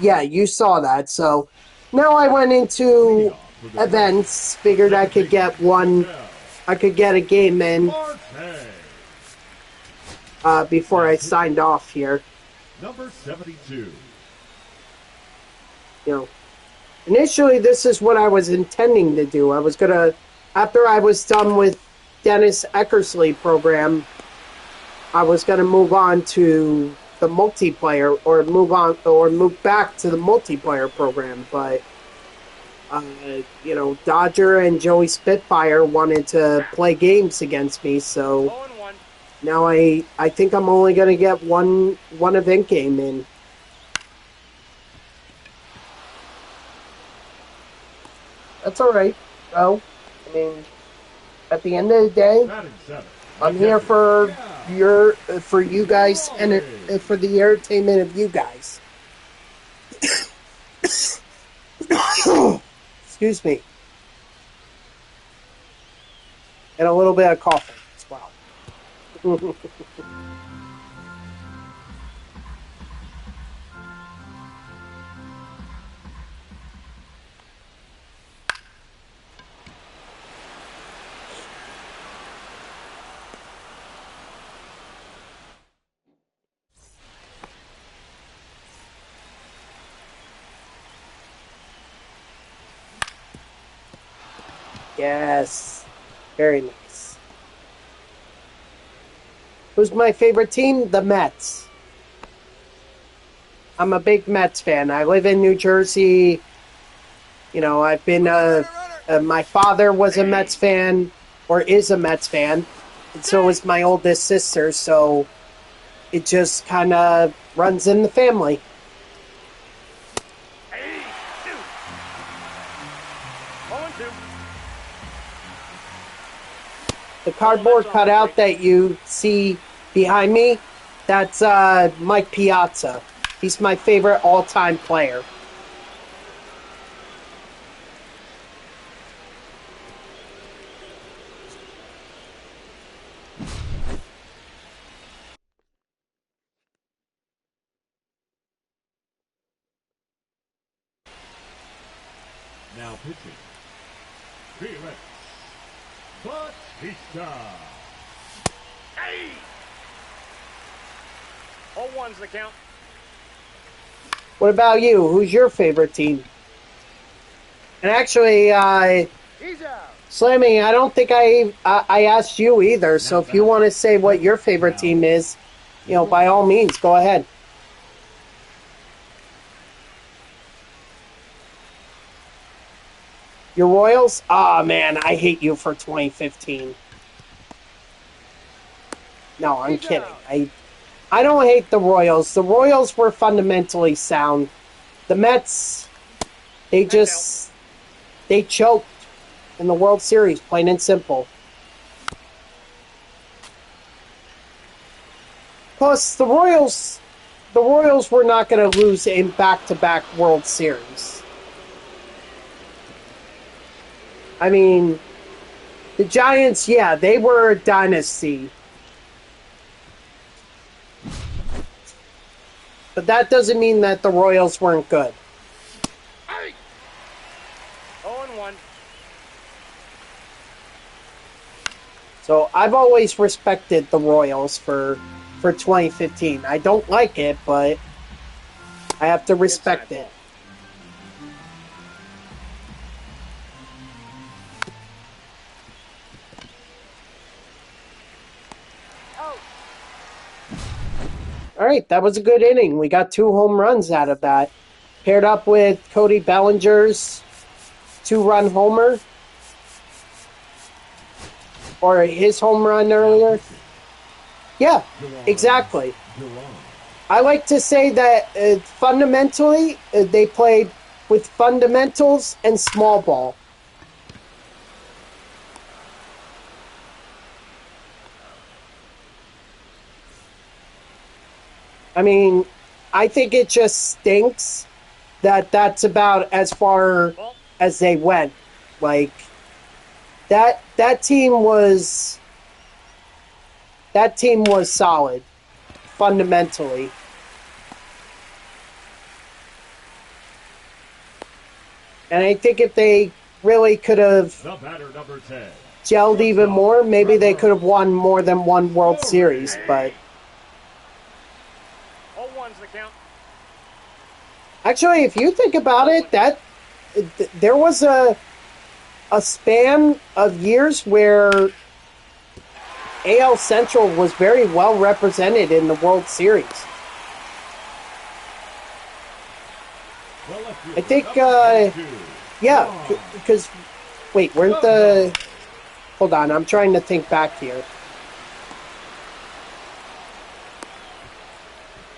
yeah, you saw that. So now I went into events, figured I could get a game in before I signed off here. Number 72. You know, initially this is what I was intending to do. I was gonna, after I was done with Dennis Eckersley program, I was gonna move on to the multiplayer, or move back to the multiplayer program, but you know, Dodger and Joey Spitfire wanted to play games against me, so now I think I'm only gonna get one event game in. That's all right, bro. I mean, at the end of the day, I'm here for you guys, and for the entertainment of you guys. Excuse me. And a little bit of coughing as well. Yes. Very nice. Who's my favorite team? The Mets. I'm a big Mets fan. I live in New Jersey. You know, I've been my father was a Mets fan, or is a Mets fan, and so is my oldest sister, so it just kind of runs in the family. The cardboard cutout that you see behind me, that's Mike Piazza. He's my favorite all-time player. Now pitching. Felix Bautista. Hey! 0-1's the count. What about you? Who's your favorite team? And actually, Slammy, I don't think I asked you either. So if you want to say what your favorite team is, you know, by all means, go ahead. Your Royals? Ah, man, I hate you for 2015. No, I'm kidding. I don't hate the Royals. The Royals were fundamentally sound. The Mets, they choked in the World Series, plain and simple. Plus, the Royals were not going to lose in back-to-back World Series. I mean, the Giants, yeah, they were a dynasty. But that doesn't mean that the Royals weren't good. 0-1. So I've always respected the Royals for 2015. I don't like it, but I have to respect it. All right, that was a good inning. We got 2 home runs out of that. Paired up with Cody Bellinger's 2-run homer. Or his home run earlier. Yeah, exactly. I like to say that fundamentally, they played with fundamentals and small ball. I mean, I think it just stinks that that's about as far as they went. Like, that team was solid, fundamentally. And I think if they really could have gelled even more, maybe they could have won more than one World Series, but... Actually, if you think about it, there was a span of years where AL Central was very well represented in the World Series. I think, yeah, because, wait, weren't the... Hold on, I'm trying to think back here.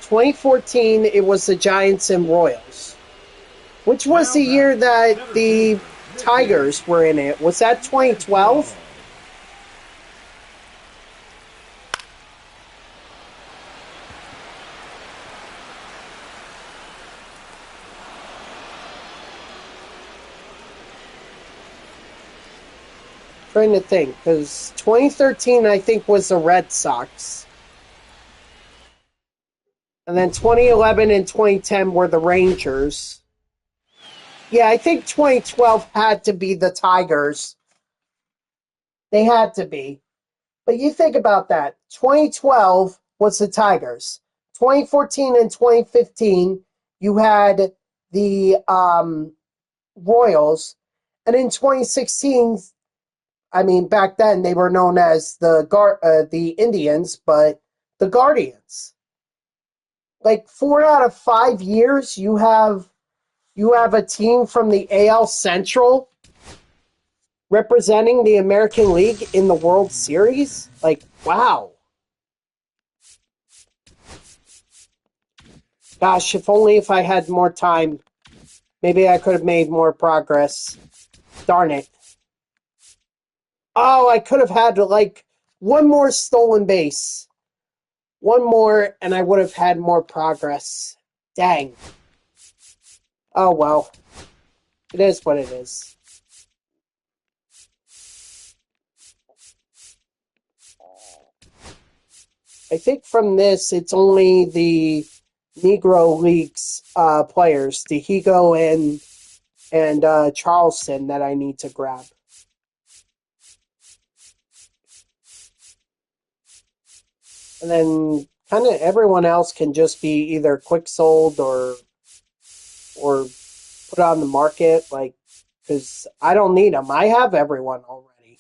2014, it was the Giants and Royals. Which was the year that the Tigers were in it? Was that 2012? Trying to think, because 2013, I think, was the Red Sox. And then 2011 and 2010 were the Rangers. Yeah, I think 2012 had to be the Tigers. They had to be. But you think about that. 2012 was the Tigers. 2014 and 2015, you had the Royals. And in 2016, I mean, back then they were known as the Indians, but the Guardians. Like 4 out of 5 years, you have a team from the AL Central representing the American League in the World Series. Like, wow. Gosh, if only if I had more time, maybe I could have made more progress. Darn it. Oh, I could have had like one more stolen base. One more, and I would have had more progress. Dang. Oh, well. It is what it is. I think from this, it's only the Negro Leagues players, Higo and Charleston, that I need to grab. And then kind of everyone else can just be either quick sold or put on the market, like, because I don't need them. I have everyone already.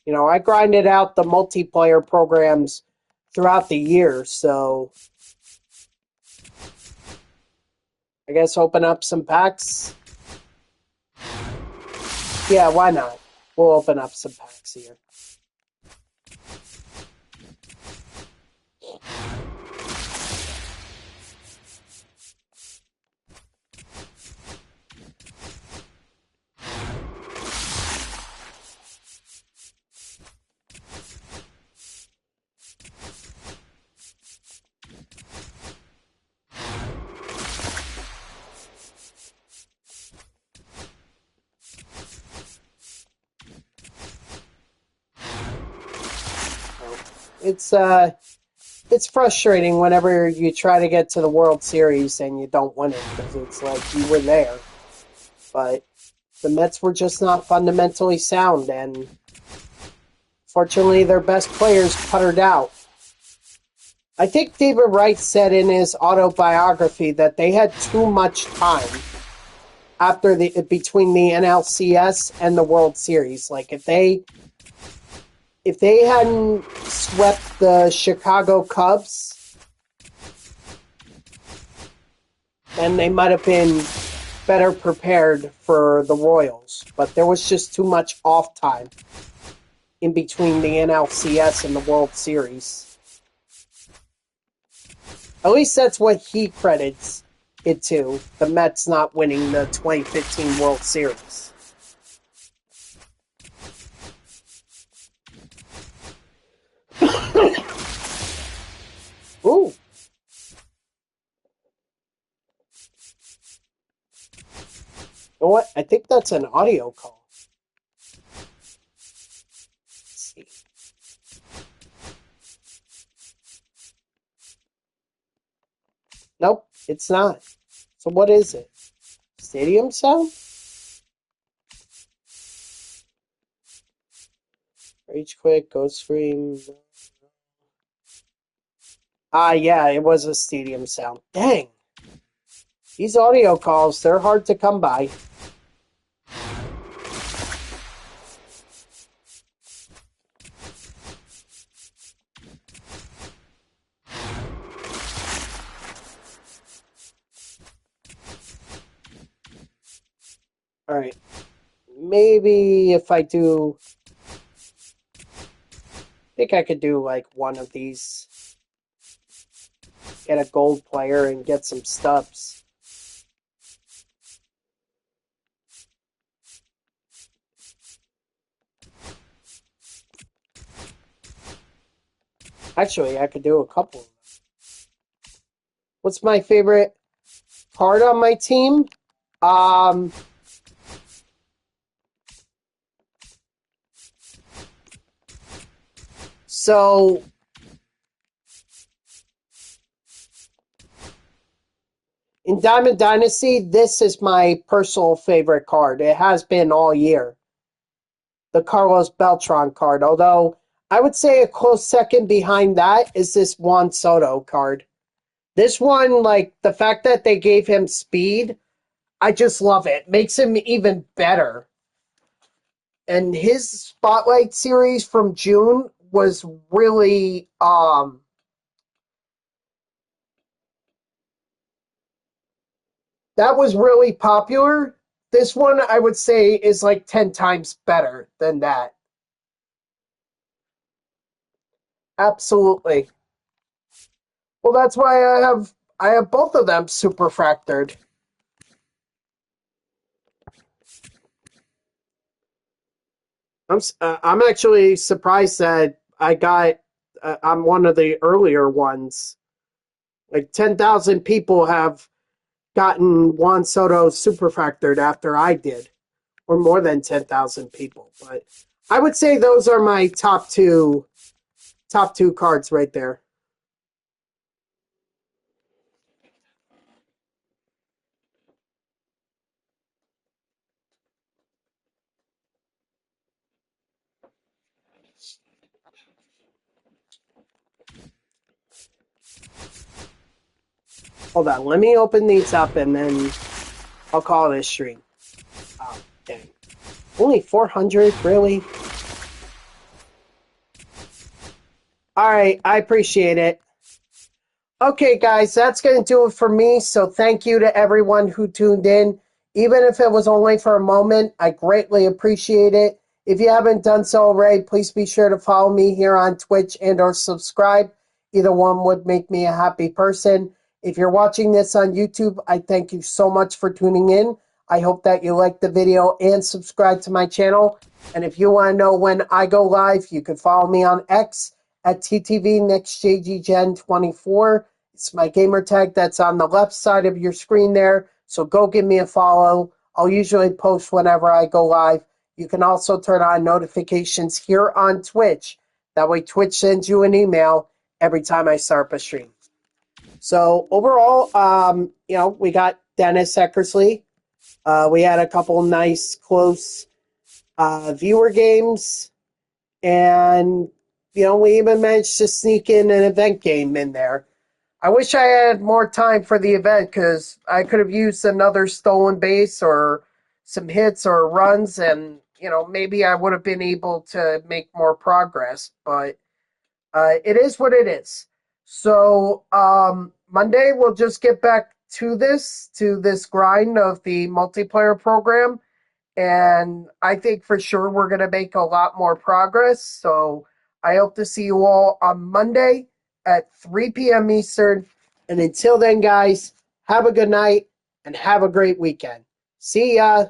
You know, I grinded out the multiplayer programs throughout the year, so I guess open up some packs. Yeah, why not? We'll open up some packs here. it's frustrating whenever you try to get to the World Series and you don't win it because it's like you were there, but the Mets were just not fundamentally sound, and fortunately, their best players puttered out. I think David Wright said in his autobiography that they had too much time between the NLCS and the World Series. Like if they hadn't swept the Chicago Cubs, then they might have been better prepared for the Royals. But there was just too much off time in between the NLCS and the World Series. At least that's what he credits it to, the Mets not winning the 2015 World Series. Ooh. You know what? I think that's an audio call. Let's see. Nope, it's not. So what is it? Stadium sound? Rage quit, go scream. Yeah, it was a stadium sound. Dang. These audio calls, they're hard to come by. Alright. Maybe if I do... I think I could do like one of these. Get a gold player and get some stubs. Actually, I could do a couple of them. What's my favorite card on my team? So in Diamond Dynasty, this is my personal favorite card. It has been all year. The Carlos Beltran card. Although I would say a close second behind that is this Juan Soto card. This one, like the fact that they gave him speed, I just love it. Makes him even better. And his Spotlight series from June was really that was really popular. This one I would say is like 10 times better than that. Absolutely. Well, that's why I have both of them super fractured. I'm actually surprised that I got I'm one of the earlier ones. Like 10,000 people have gotten Juan Soto superfractored after I did, or more than 10,000 people. But I would say those are my top two cards right there. Hold on, let me open these up and then I'll call it a stream. Oh, dang. Only 400? Really? Alright, I appreciate it. Okay, guys, that's going to do it for me. So thank you to everyone who tuned in. Even if it was only for a moment, I greatly appreciate it. If you haven't done so already, please be sure to follow me here on Twitch and or subscribe. Either one would make me a happy person. If you're watching this on YouTube, I thank you so much for tuning in. I hope that you liked the video and subscribe to my channel. And if you want to know when I go live, you can follow me on X at TTVNextJGGen24. It's my gamer tag that's on the left side of your screen there. So go give me a follow. I'll usually post whenever I go live. You can also turn on notifications here on Twitch. That way Twitch sends you an email every time I start up a stream. So overall, we got Dennis Eckersley. We had a couple nice, close viewer games. And, we even managed to sneak in an event game in there. I wish I had more time for the event because I could have used another stolen base or some hits or runs, and maybe I would have been able to make more progress. But it is what it is. So Monday we'll just get back to this grind of the multiplayer program, and I think for sure we're going to make a lot more progress. So I hope to see you all on Monday at 3 p.m. Eastern. And until then, guys, have a good night and have a great weekend. See ya.